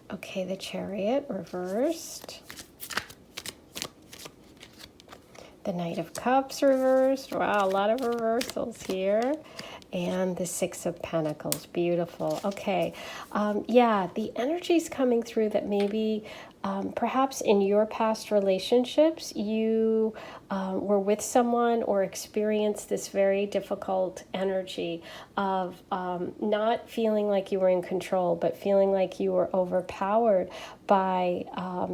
Okay, the Chariot reversed. The Knight of Cups reversed. Wow, a lot of reversals here. And the 6 of Pentacles. Beautiful. Okay. Yeah, the energy's coming through that maybe perhaps in your past relationships, you were with someone or experienced this very difficult energy of not feeling like you were in control, but feeling like you were overpowered by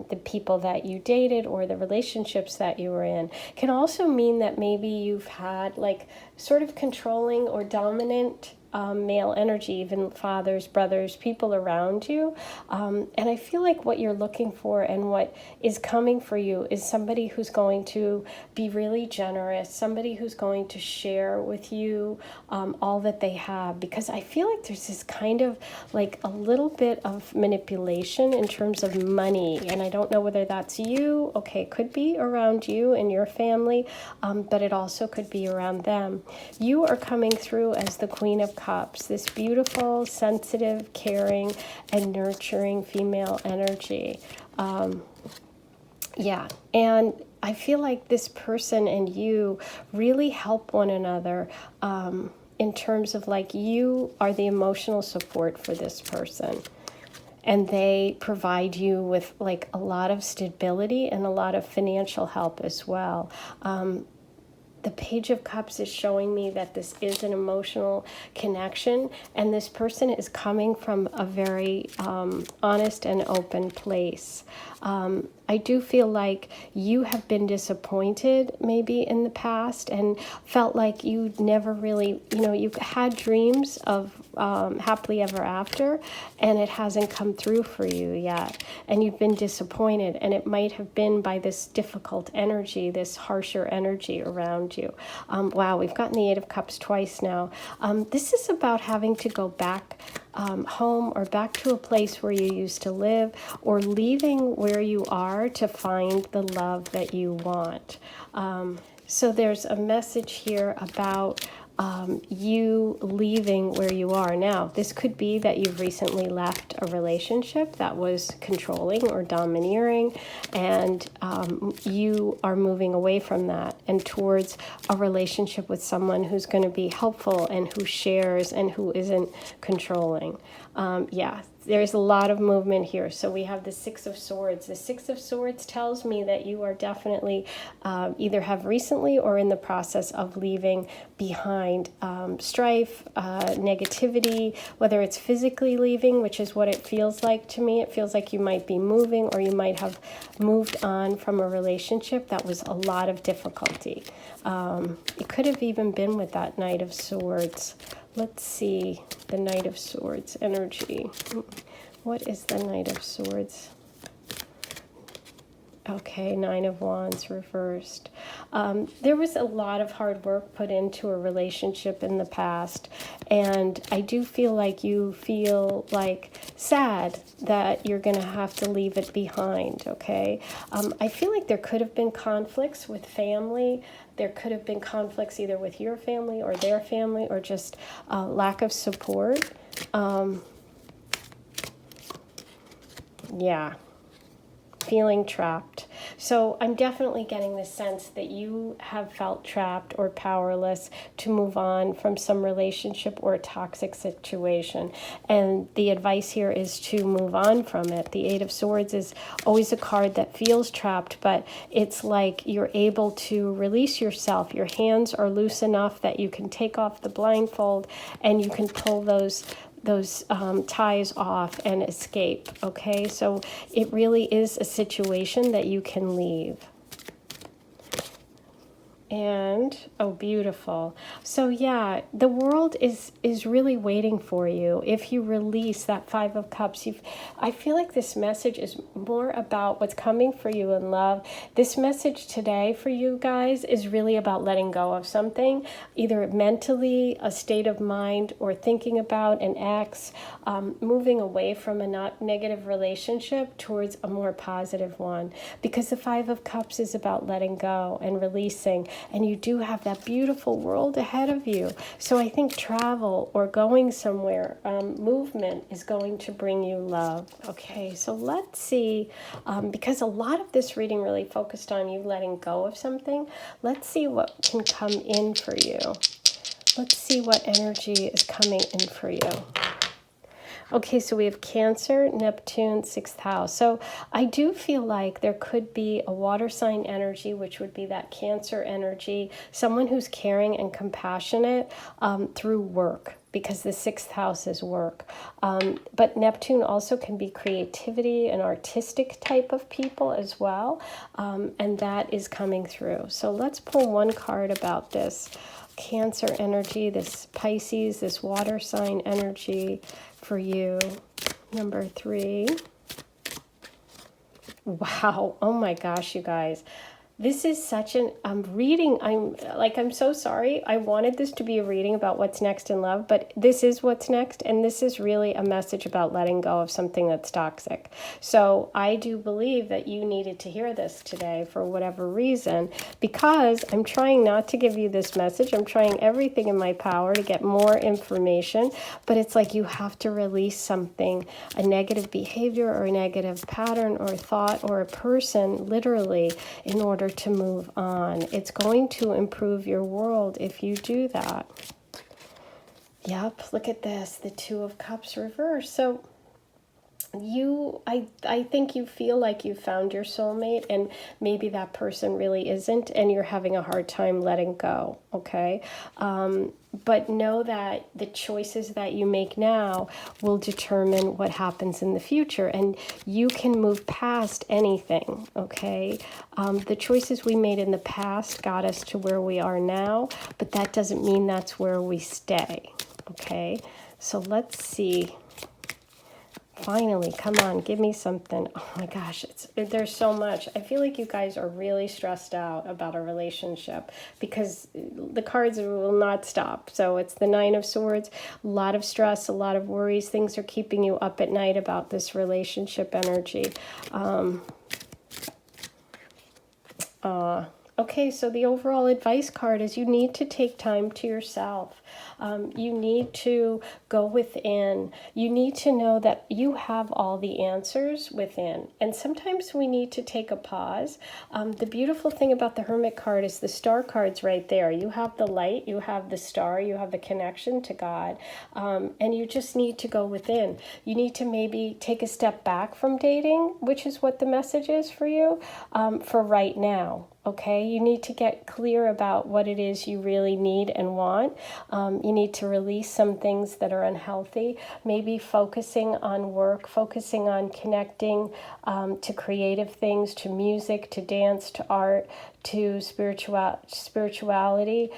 the people that you dated or the relationships that you were in. Can also mean that maybe you've had like sort of controlling or dominant male energy, even fathers, brothers, people around you. And I feel like what you're looking for and what is coming for you is somebody who's going to be really generous, somebody who's going to share with you all that they have. Because I feel like there's this kind of like a little bit of manipulation in terms of money. And I don't know whether that's you. Okay, it could be around you and your family, but it also could be around them. You are coming through as the Queen of Cups, this beautiful, sensitive, caring, and nurturing female energy. Yeah, and I feel like this person and you really help one another in terms of like you are the emotional support for this person. And they provide you with like a lot of stability and a lot of financial help as well. The Page of Cups is showing me that this is an emotional connection, and this person is coming from a very honest and open place. I do feel like you have been disappointed maybe in the past and felt like you never really, you had dreams of happily ever after, and it hasn't come through for you yet. And you've been disappointed, and it might have been by this difficult energy, this harsher energy around you. Wow, we've gotten the 8 of Cups twice now. This is about having to go back home or back to a place where you used to live, or leaving where you are to find the love that you want. So there's a message here about you leaving where you are now. This could be that you've recently left a relationship that was controlling or domineering, and you are moving away from that and towards a relationship with someone who's going to be helpful and who shares and who isn't controlling. Yeah, there's a lot of movement here. So we have the Six of Swords. The Six of Swords tells me that you are definitely either have recently or in the process of leaving behind strife, negativity, whether it's physically leaving, which is what it feels like to me. It feels like you might be moving, or you might have moved on from a relationship that was a lot of difficulty. It could have even been with that Knight of Swords. Let's see the Knight of Swords energy. What is the Knight of Swords? Okay, Nine of Wands reversed. There was a lot of hard work put into a relationship in the past, and I do feel like you feel like sad that you're going to have to leave it behind, okay? I feel like there could have been conflicts with family. There could have been conflicts either with your family or their family, or just lack of support. Yeah. Feeling trapped. So I'm definitely getting the sense that you have felt trapped or powerless to move on from some relationship or a toxic situation. And the advice here is to move on from it. The Eight of Swords is always a card that feels trapped, but it's like you're able to release yourself. Your hands are loose enough that you can take off the blindfold and you can pull those ties off and escape, okay? So it really is a situation that you can leave. And, oh, beautiful. So yeah, the world is really waiting for you. If you release that Five of Cups, I feel like this message is more about what's coming for you in love. This message today for you guys is really about letting go of something, either mentally, a state of mind, or thinking about an ex, moving away from a negative relationship towards a more positive one. Because the Five of Cups is about letting go and releasing. And you do have that beautiful world ahead of you. So I think travel or going somewhere, movement is going to bring you love. Okay, so let's see, because a lot of this reading really focused on you letting go of something. Let's see what can come in for you. Let's see what energy is coming in for you. Okay, so we have Cancer, Neptune, 6th house. So I do feel like there could be a water sign energy, which would be that Cancer energy, someone who's caring and compassionate through work, because the 6th house is work. But Neptune also can be creativity and artistic type of people as well, and that is coming through. So let's pull one card about this Cancer energy, this Pisces, this water sign energy for you. Number 3. Wow. Oh my gosh, you guys. This is such an reading. I'm so sorry. I wanted this to be a reading about what's next in love, but this is what's next, and this is really a message about letting go of something that's toxic. So I do believe that you needed to hear this today for whatever reason, because I'm trying not to give you this message. I'm trying everything in my power to get more information, but it's like you have to release something, a negative behavior or a negative pattern or thought or a person, literally, in order to move on. It's going to improve your world if you do that. Yep, look at this, the Two of Cups reversed. So I think you feel like you found your soulmate, and maybe that person really isn't, and you're having a hard time letting go, okay? But know that the choices that you make now will determine what happens in the future, and you can move past anything, okay? The choices we made in the past got us to where we are now, but that doesn't mean that's where we stay, okay? So let's see. Finally, come on, give me something. Oh my gosh, there's so much. I feel like you guys are really stressed out about a relationship because the cards will not stop. So it's the Nine of Swords, a lot of stress, a lot of worries. Things are keeping you up at night about this relationship energy. Okay, so the overall advice card is you need to take time to yourself. You need to go within. You need to know that you have all the answers within. And sometimes we need to take a pause. The beautiful thing about the Hermit card is the star card's right there. You have the light, you have the star, you have the connection to God, and you just need to go within. You need to maybe take a step back from dating, which is what the message is for you, for right now. Okay, you need to get clear about what it is you really need and want. You need to release some things that are unhealthy, maybe focusing on work, focusing on connecting to creative things, to music, to dance, to art, to spirituality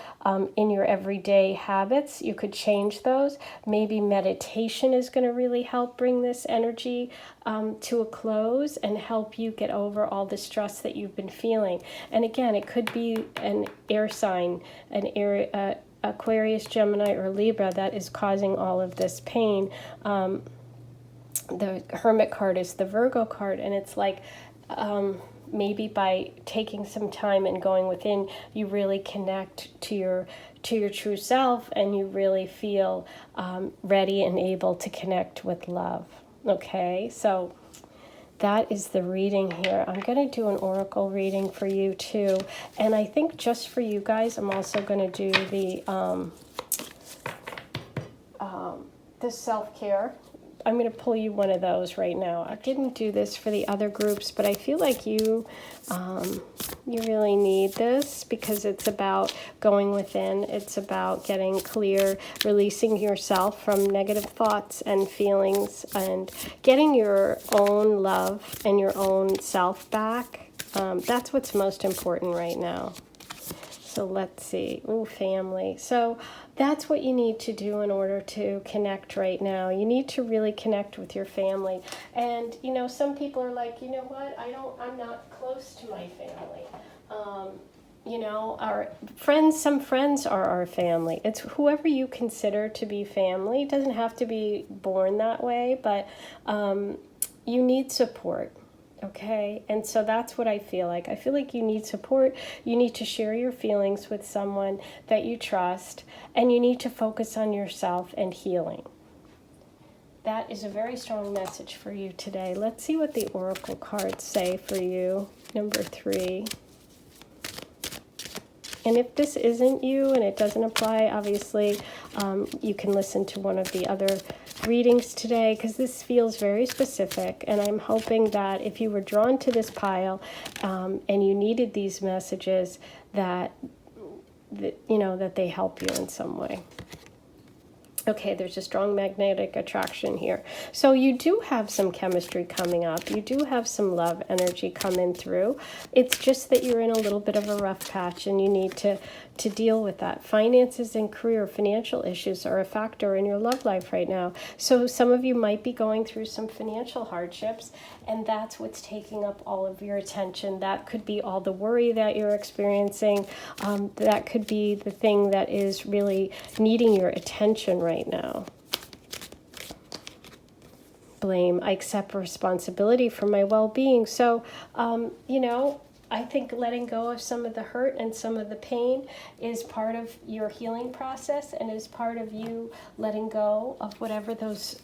in your everyday habits. You could change those. Maybe meditation is going to really help bring this energy to a close and help you get over all the stress that you've been feeling. And again, it could be an air sign, an air, Aquarius, Gemini, or Libra that is causing all of this pain. The Hermit card is the Virgo card, and it's like maybe by taking some time and going within, you really connect to your true self, and you really feel ready and able to connect with love. Okay, so that is the reading here. I'm going to do an oracle reading for you too, and I think just for you guys, I'm also going to do the self-care. I'm going to pull you one of those right now. I didn't do this for the other groups, but I feel like you really need this because it's about going within. It's about getting clear, releasing yourself from negative thoughts and feelings, and getting your own love and your own self back. That's what's most important right now. So let's see. Ooh, family. So that's what you need to do in order to connect right now. You need to really connect with your family. And, you know, some people are like, you know what, I'm not close to my family. You know, our friends, some friends are our family. It's whoever you consider to be family. It doesn't have to be born that way, but you need support. Okay, and so that's what I feel like. I feel like you need support. You need to share your feelings with someone that you trust, and you need to focus on yourself and healing. That is a very strong message for you today. Let's see what the oracle cards say for you. Number 3. And if this isn't you and it doesn't apply, obviously, you can listen to one of the other readings today, because this feels very specific. And I'm hoping that if you were drawn to this pile and you needed these messages, that they help you in some way. Okay, there's a strong magnetic attraction here. So you do have some chemistry coming up. You do have some love energy coming through. It's just that you're in a little bit of a rough patch and you need to deal with that. Finances and career, financial issues are a factor in your love life right now. So some of you might be going through some financial hardships, and that's what's taking up all of your attention. That could be all the worry that you're experiencing. That could be the thing that is really needing your attention right now. Blame. I accept responsibility for my well-being. So, I think letting go of some of the hurt and some of the pain is part of your healing process, and is part of you letting go of whatever those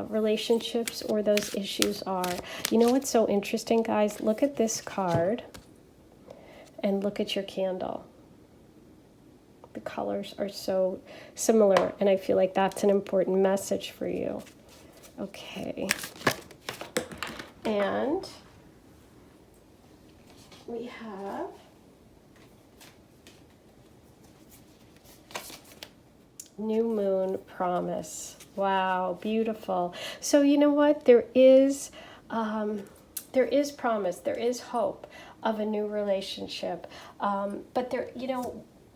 relationships or those issues are. You know what's so interesting, guys? Look at this card and look at your candle. The colors are so similar, and I feel like that's an important message for you. Okay. And we have new moon promise. Wow, beautiful. So you know what? There is promise. There is hope of a new relationship. But there,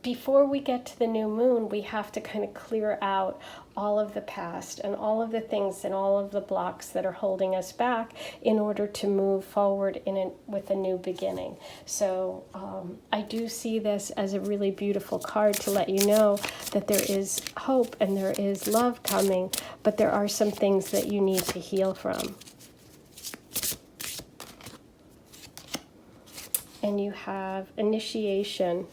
before we get to the new moon, we have to kind of clear out all of the past and all of the things and all of the blocks that are holding us back in order to move forward with a new beginning. So I do see this as a really beautiful card to let you know that there is hope and there is love coming, but there are some things that you need to heal from. and you have initiation,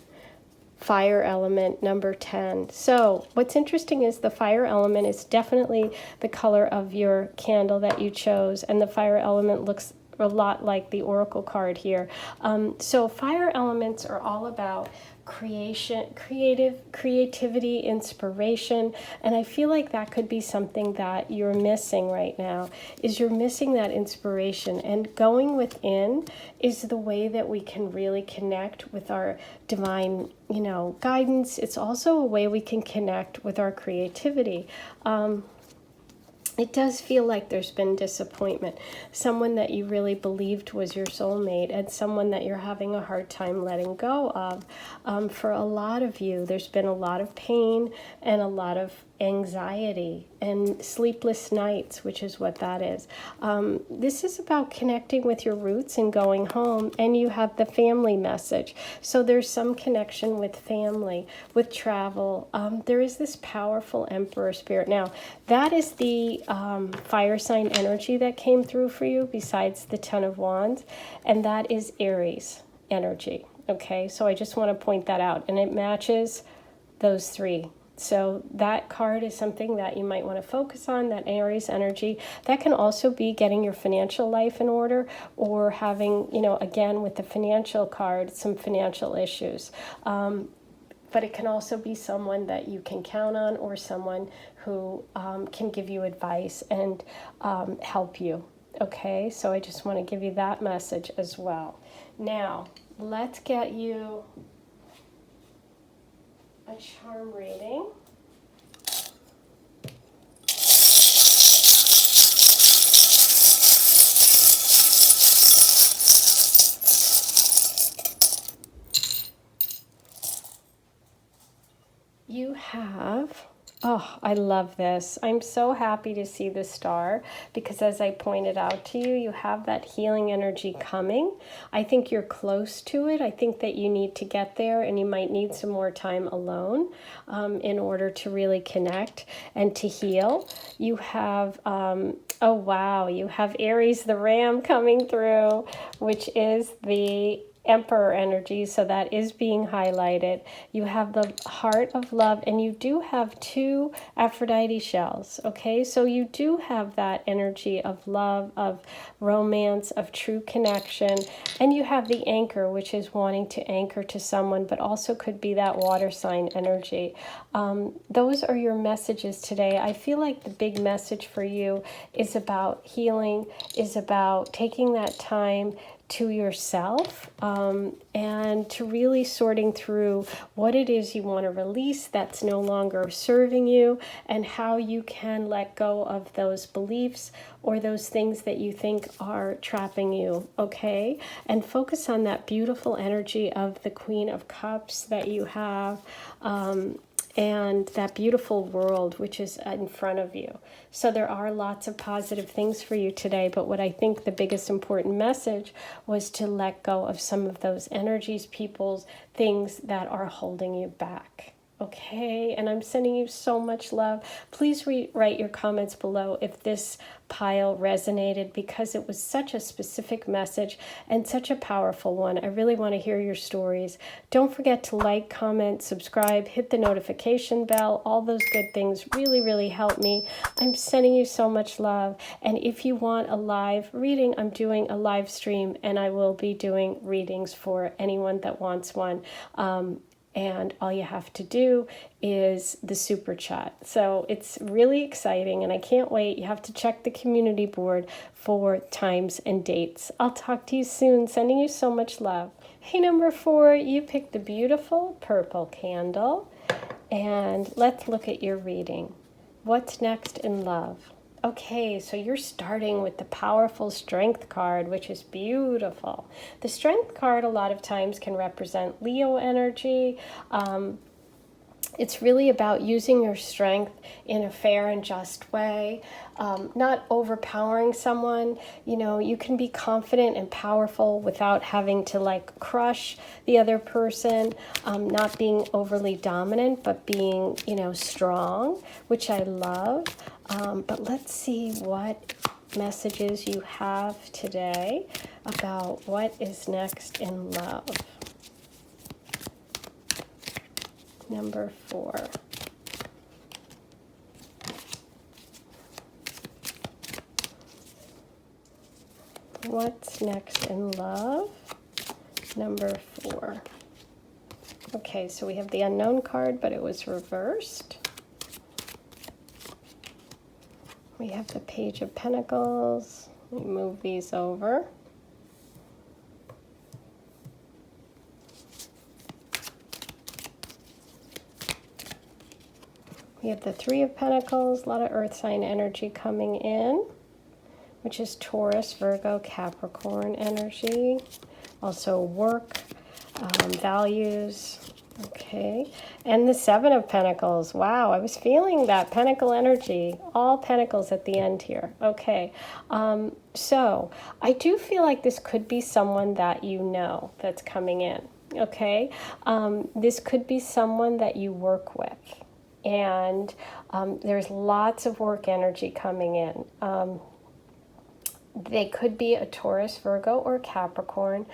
fire element, number 10. So what's interesting is the fire element is definitely the color of your candle that you chose, and the fire element looks a lot like the oracle card here. So fire elements are all about creativity, inspiration, and I feel like that could be something that you're missing right now, is you're missing that inspiration, and going within is the way that we can really connect with our divine, guidance. It's also a way we can connect with our creativity. It does feel like there's been disappointment. Someone that you really believed was your soulmate, and someone that you're having a hard time letting go of. For a lot of you, there's been a lot of pain and a lot of anxiety and sleepless nights, which is what that is. This is about connecting with your roots and going home, and you have the family message. So there's some connection with family, with travel. There is this powerful Emperor spirit. Now, that is the fire sign energy that came through for you, besides the Ten of Wands, and that is Aries energy. Okay, so I just want to point that out, and it matches those three. So that card is something that you might want to focus on, that Aries energy. That can also be getting your financial life in order, or having, again, with the financial card, some financial issues. But it can also be someone that you can count on, or someone who can give you advice and help you. Okay, so I just want to give you that message as well. Now, let's get you a charm reading. You have, oh, I love this. I'm so happy to see the star, because as I pointed out to you, you have that healing energy coming. I think you're close to it. I think that you need to get there, and you might need some more time alone in order to really connect and to heal. You have, oh wow, you have Aries the Ram coming through, which is the Emperor energy, so that is being highlighted. You have the heart of love, and you do have 2 Aphrodite shells. Okay, so you do have that energy of love, of romance, of true connection, and you have the anchor, which is wanting to anchor to someone, but also could be that water sign energy. Those are your messages today. I feel like the big message for you is about healing, is about taking that time to yourself, and to really sorting through what it is you want to release that's no longer serving you, and how you can let go of those beliefs or those things that you think are trapping you, okay? And focus on that beautiful energy of the Queen of Cups that you have, and that beautiful world which is in front of you. So there are lots of positive things for you today, but what I think the biggest important message was to let go of some of those energies, people's, things that are holding you back. Okay, and I'm sending you so much love. Please write your comments below if this pile resonated, because it was such a specific message and such a powerful one. I really want to hear your stories. Don't forget to like, comment, subscribe, hit the notification bell. All those good things really, really help me. I'm sending you so much love. And if you want a live reading, I'm doing a live stream, and I will be doing readings for anyone that wants one. And all you have to do is the super chat. So it's really exciting, and I can't wait. You have to check the community board for times and dates. I'll talk to you soon. Sending you so much love. Hey, number 4, you picked the beautiful purple candle. And let's look at your reading. What's next in love? Okay, so you're starting with the powerful Strength card, which is beautiful. The Strength card a lot of times can represent Leo energy. It's really about using your strength in a fair and just way, not overpowering someone. You can be confident and powerful without having to crush the other person, not being overly dominant, but being, strong, which I love. But let's see what messages you have today about what is next in love. Number 4. What's next in love? Number 4. Okay, so we have the unknown card, but it was reversed. We have the Page of Pentacles. We move these over. We have the Three of Pentacles, a lot of earth sign energy coming in, which is Taurus, Virgo, Capricorn energy. Also work, values. Okay, and the Seven of Pentacles. Wow, I was feeling that Pentacle energy. All Pentacles at the end here. Okay, so I do feel like this could be someone that you know that's coming in. Okay, this could be someone that you work with. And there's lots of work energy coming in. They could be a Taurus, Virgo, or Capricorn.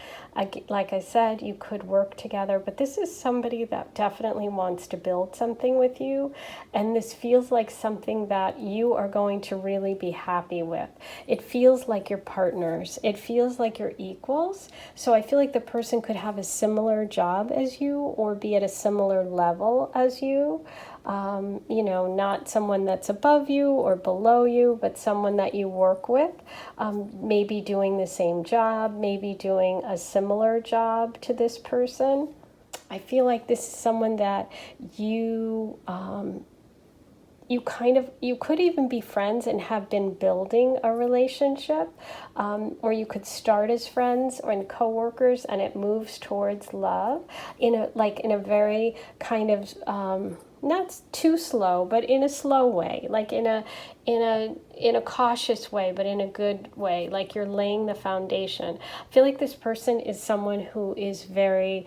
Like I said, you could work together, but this is somebody that definitely wants to build something with you, and this feels like something that you are going to really be happy with. It feels like you're partners. It feels like you're equals. So I feel like the person could have a similar job as you or be at a similar level as you. You know, not someone that's above you or below you, but someone that you work with, maybe doing the same job, maybe doing a similar job to this person. I feel like this is someone that you could even be friends and have been building a relationship, or you could start as friends or in co-workers and it moves towards love in a very kind of not too slow, but in a slow way, like in a cautious way, but in a good way, like you're laying the foundation. I feel like this person is someone who is very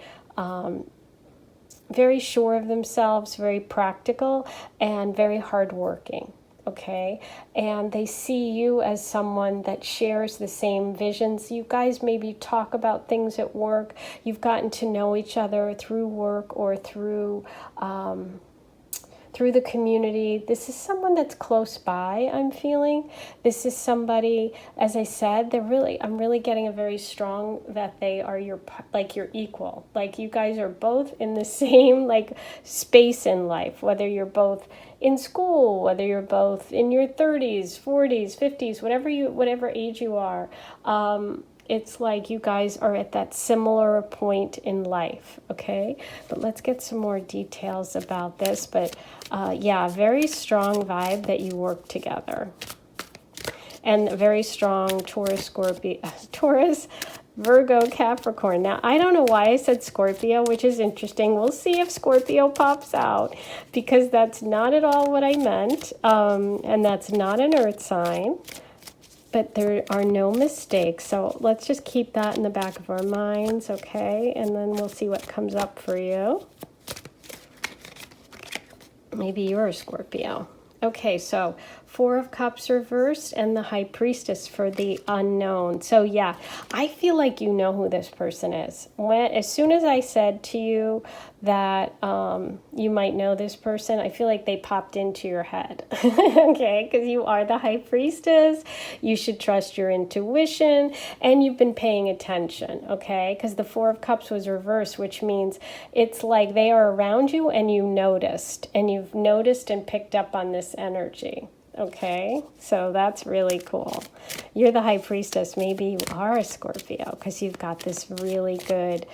sure of themselves, very practical, and very hardworking. Okay, and they see you as someone that shares the same visions. You guys maybe talk about things at work. You've gotten to know each other through work or through the community. This is someone that's close by, I'm feeling. This is somebody, as I said, I'm really getting a very strong that they are your equal. Like you guys are both in the same like space in life, whether you're both in school, whether you're both in your 30s, 40s, 50s, whatever age you are. It's like you guys are at that similar point in life, okay? But let's get some more details about this. But yeah, very strong vibe that you work together. And a very strong Taurus, Virgo, Capricorn. Now, I don't know why I said Scorpio, which is interesting. We'll see if Scorpio pops out, because that's not at all what I meant. And that's not an earth sign. But there are no mistakes, so let's just keep that in the back of our minds, okay? And then we'll see what comes up for you. Maybe you're a Scorpio. Okay, so Four of Cups reversed and the High Priestess for the unknown. So yeah, I feel like you know who this person is. As soon as I said to you that you might know this person, I feel like they popped into your head. Okay, because you are the High Priestess. You should trust your intuition, and you've been paying attention, okay? Because the Four of Cups was reversed, which means it's like they are around you and you've noticed and picked up on this energy. Okay, so that's really cool. You're the High Priestess. Maybe you are a Scorpio because you've got this really good,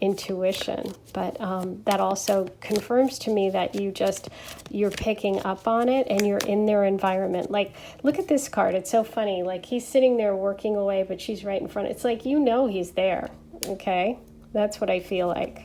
intuition. But that also confirms to me that you're picking up on it and you're in their environment. Like, look at this card. It's so funny. Like, he's sitting there working away, but she's right in front. It's like, he's there. Okay, that's what I feel like.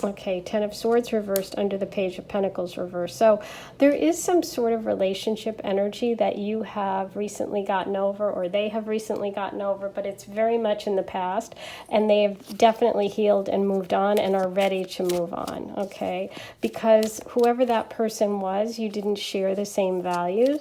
Okay, Ten of Swords reversed under the Page of Pentacles reversed. So there is some sort of relationship energy that you have recently gotten over, or they have recently gotten over, but it's very much in the past, and they have definitely healed and moved on and are ready to move on, okay? Because whoever that person was, you didn't share the same values,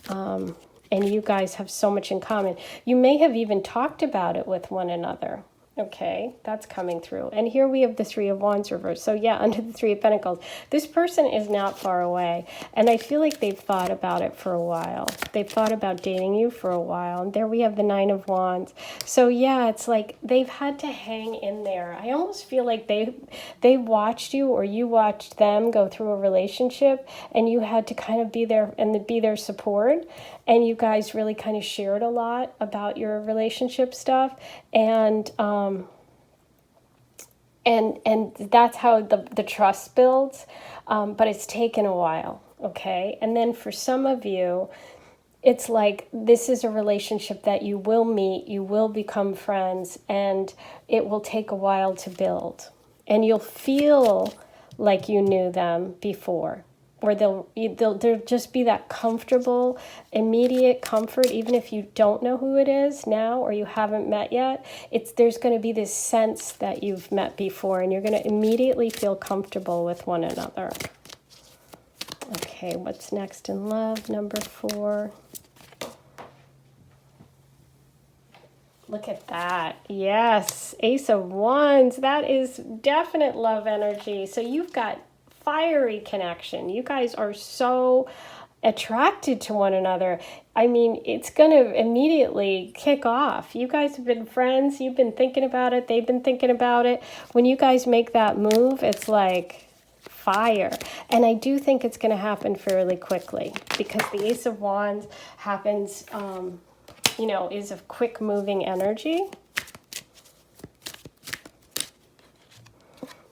and you guys have so much in common. You may have even talked about it with one another. Okay, that's coming through. And here we have the Three of Wands reversed. So yeah, under the Three of Pentacles, this person is not far away. And I feel like they've thought about it for a while. They've thought about dating you for a while. And there we have the Nine of Wands. So yeah, it's like they've had to hang in there. I almost feel like they watched you, or you watched them go through a relationship, and you had to kind of be there and be their support. And you guys really kind of shared a lot about your relationship stuff. And that's how the trust builds, but it's taken a while, okay? And then for some of you, it's like this is a relationship that you will meet, you will become friends, and it will take a while to build. And you'll feel like you knew them before, or there'll just be that comfortable, immediate comfort, even if you don't know who it is now or you haven't met yet. There's going to be this sense that you've met before, and you're going to immediately feel comfortable with one another. Okay, what's next in love? Number 4. Look at that. Yes, Ace of Wands. That is definite love energy. So you've got fiery connection. You guys are so attracted to one another. I mean, it's going to immediately kick off. You guys have been friends. You've been thinking about it. They've been thinking about it. When you guys make that move, it's like fire. And I do think it's going to happen fairly quickly, because the Ace of Wands happens, is a quick moving energy.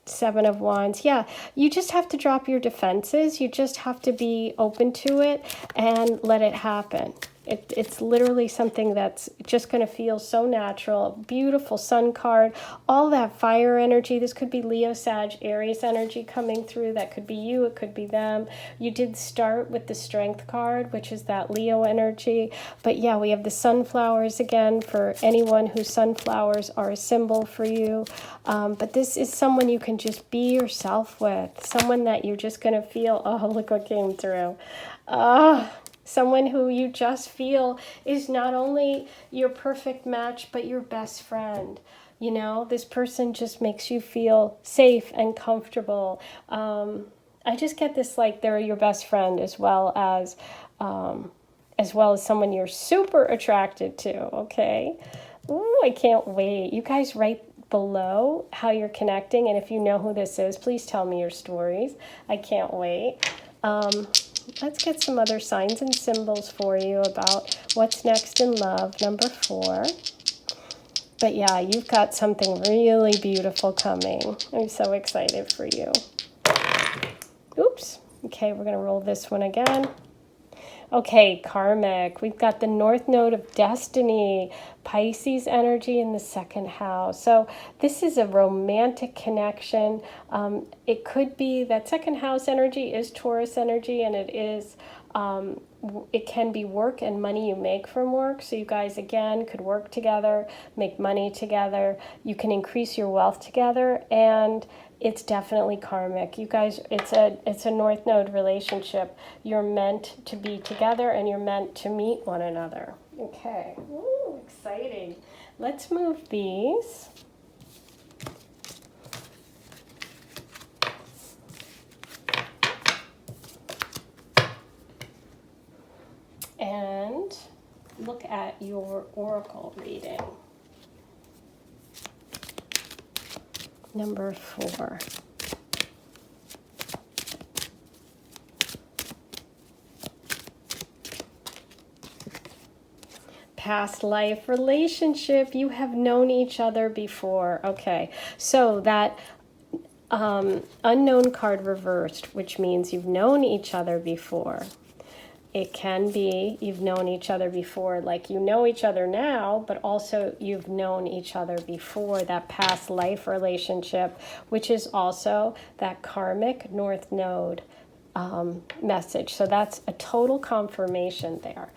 Seven of Wands. Yeah, you just have to drop your defenses. You just have to be open to it and let it happen. It's literally something that's just going to feel so natural. Beautiful Sun card, all that fire energy. This could be Leo, Sag, Aries energy coming through. That could be you. It could be them. You did start with the Strength card, which is that Leo energy. But yeah, we have the sunflowers again for anyone whose sunflowers are a symbol for you. But this is someone you can just be yourself with. Someone that you're just going to feel, oh, look what came through. Someone who you just feel is not only your perfect match, but your best friend. You know, this person just makes you feel safe and comfortable. I just get this, like, they're your best friend, as well as someone you're super attracted to, okay? Ooh, I can't wait. You guys write below how you're connecting, and if you know who this is, please tell me your stories. I can't wait. Let's get some other signs and symbols for you about what's next in love, number 4. But yeah, you've got something really beautiful coming. I'm so excited for you. Oops. Okay, we're going to roll this one again. Okay, karmic. We've got the North Node of Destiny, Pisces energy in the 2nd house. So this is a romantic connection. It could be that 2nd house energy is Taurus energy, and it is it can be work and money you make from work. So you guys, again, could work together, make money together. You can increase your wealth together, and it's definitely karmic. You guys, it's a North Node relationship. You're meant to be together, and you're meant to meet one another. Okay. Ooh, exciting. Let's move these. And look at your oracle reading. Number 4. Past life relationship. You have known each other before. Okay, so that unknown card reversed, which means you've known each other before. It can be you've known each other before, like you know each other now, but also you've known each other before, that past life relationship, which is also that karmic North Node message. So that's a total confirmation there.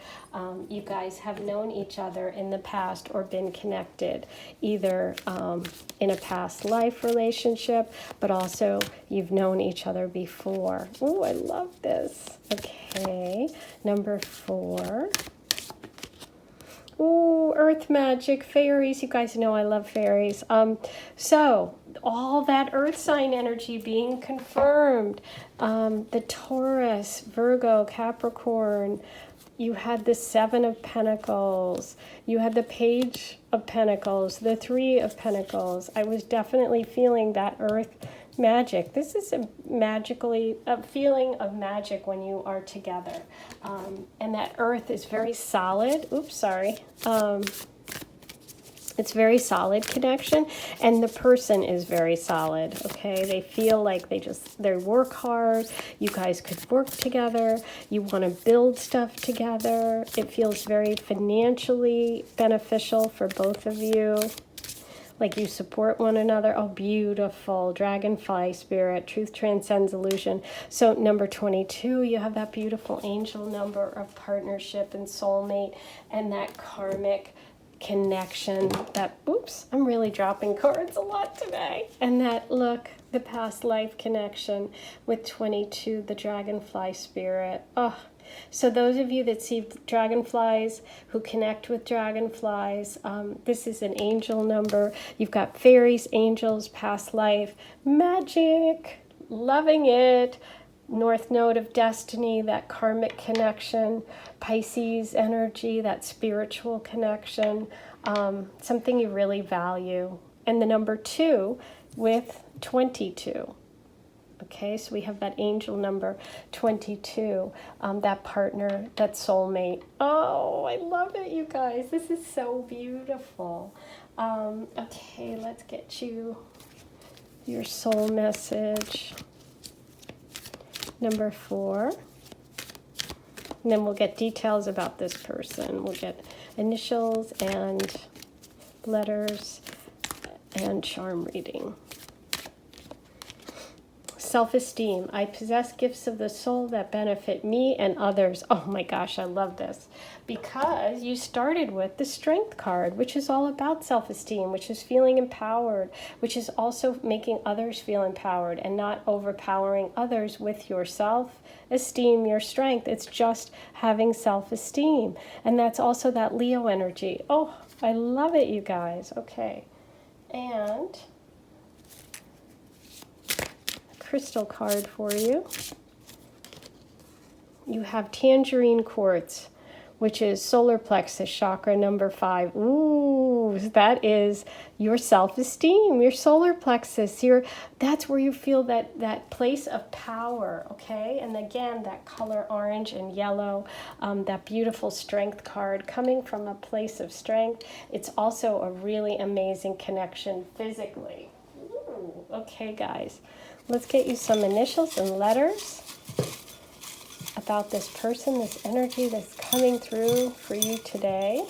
You guys have known each other in the past or been connected either in a past life relationship, but also you've known each other before. Oh, I love this. Okay, number 4. Ooh, earth magic, fairies. You guys know I love fairies. So all that earth sign energy being confirmed. The Taurus, Virgo, Capricorn. You had the 7 of Pentacles. You had the Page of Pentacles, the 3 of Pentacles. I was definitely feeling that earth magic. This is a feeling of magic when you are together. And that earth is very solid. Oops, sorry. It's very solid connection, and the person is very solid, okay? They feel like they work hard. You guys could work together. You want to build stuff together. It feels very financially beneficial for both of you. Like you support one another. Oh, beautiful. Dragonfly spirit. Truth transcends illusion. So number 22, you have that beautiful angel number of partnership and soulmate and that karmic connection. That, oops, I'm really dropping cards a lot today. And that, look, the past life connection with 22, the dragonfly spirit. Oh, so those of you that see dragonflies, who connect with dragonflies, this is an angel number. You've got fairies, angels, past life, magic, loving it. North Node of destiny, that karmic connection, Pisces energy, that spiritual connection, something you really value. And the number 2 with 22. Okay, so we have that angel number 22, that partner, that soulmate. Oh, I love it, you guys. This is so beautiful. Okay, let's get you your soul message. Number 4. And then we'll get details about this person. We'll get initials and letters and charm reading. Self-esteem. I possess gifts of the soul that benefit me and others. Oh my gosh, I love this. Because you started with the Strength card, which is all about self-esteem, which is feeling empowered, which is also making others feel empowered and not overpowering others with your self-esteem, your strength. It's just having self-esteem. And that's also that Leo energy. Oh, I love it, you guys. Okay. And crystal card for you. You have tangerine quartz, which is solar plexus chakra number 5. Ooh, that is your self-esteem, your solar plexus. That's where you feel that place of power, okay? And again, that color orange and yellow, that beautiful strength card coming from a place of strength. It's also a really amazing connection physically. Ooh, okay, guys. Let's get you some initials and letters about this person, this energy that's coming through for you today.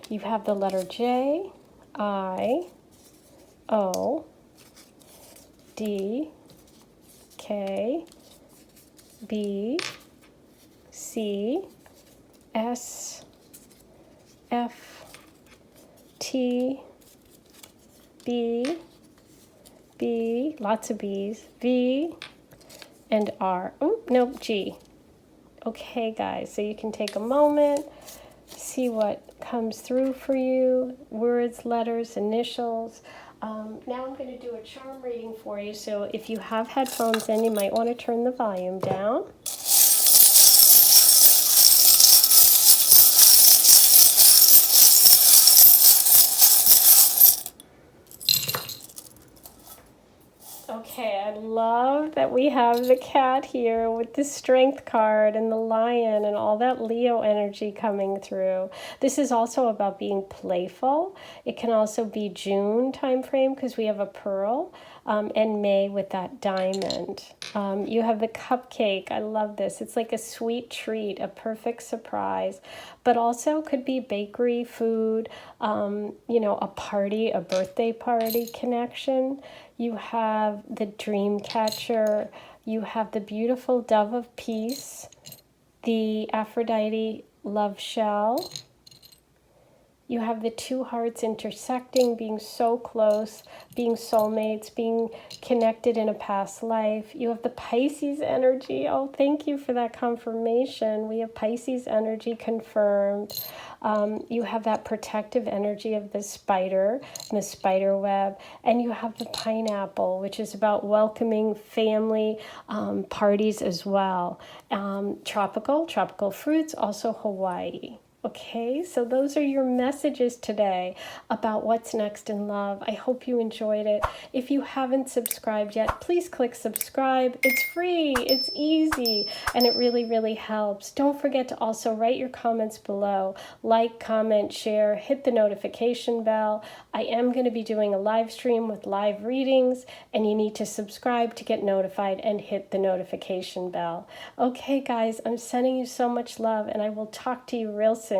You have the letter J, I, O, D, K, B, C, S, F, T, B, lots of B's, V, and R. Oh, no, G. Okay, guys, so you can take a moment, see what comes through for you, words, letters, initials. Now I'm going to do a charm reading for you, so if you have headphones in, you might want to turn the volume down. Okay, I love that we have the cat here with the strength card and the lion and all that Leo energy coming through. This is also about being playful. It can also be June time frame because we have a pearl, and May with that diamond. You have the cupcake. I love this. It's like a sweet treat, a perfect surprise, but also could be bakery food, a party, a birthday party connection. You have the dream catcher. You have the beautiful dove of peace, the Aphrodite love shell. You have the two hearts intersecting, being so close, being soulmates, being connected in a past life. You have the Pisces energy. Oh, thank you for that confirmation. We have Pisces energy confirmed. You have that protective energy of the spider and the spider web. And you have the pineapple, which is about welcoming family parties as well. Tropical fruits, also Hawaii. Okay, so those are your messages today about what's next in love. I hope you enjoyed it. If you haven't subscribed yet, please click subscribe. It's free, it's easy, and it really, really helps. Don't forget to also write your comments below. Like, comment, share, hit the notification bell. I am going to be doing a live stream with live readings, and you need to subscribe to get notified and hit the notification bell. Okay, guys, I'm sending you so much love, and I will talk to you real soon.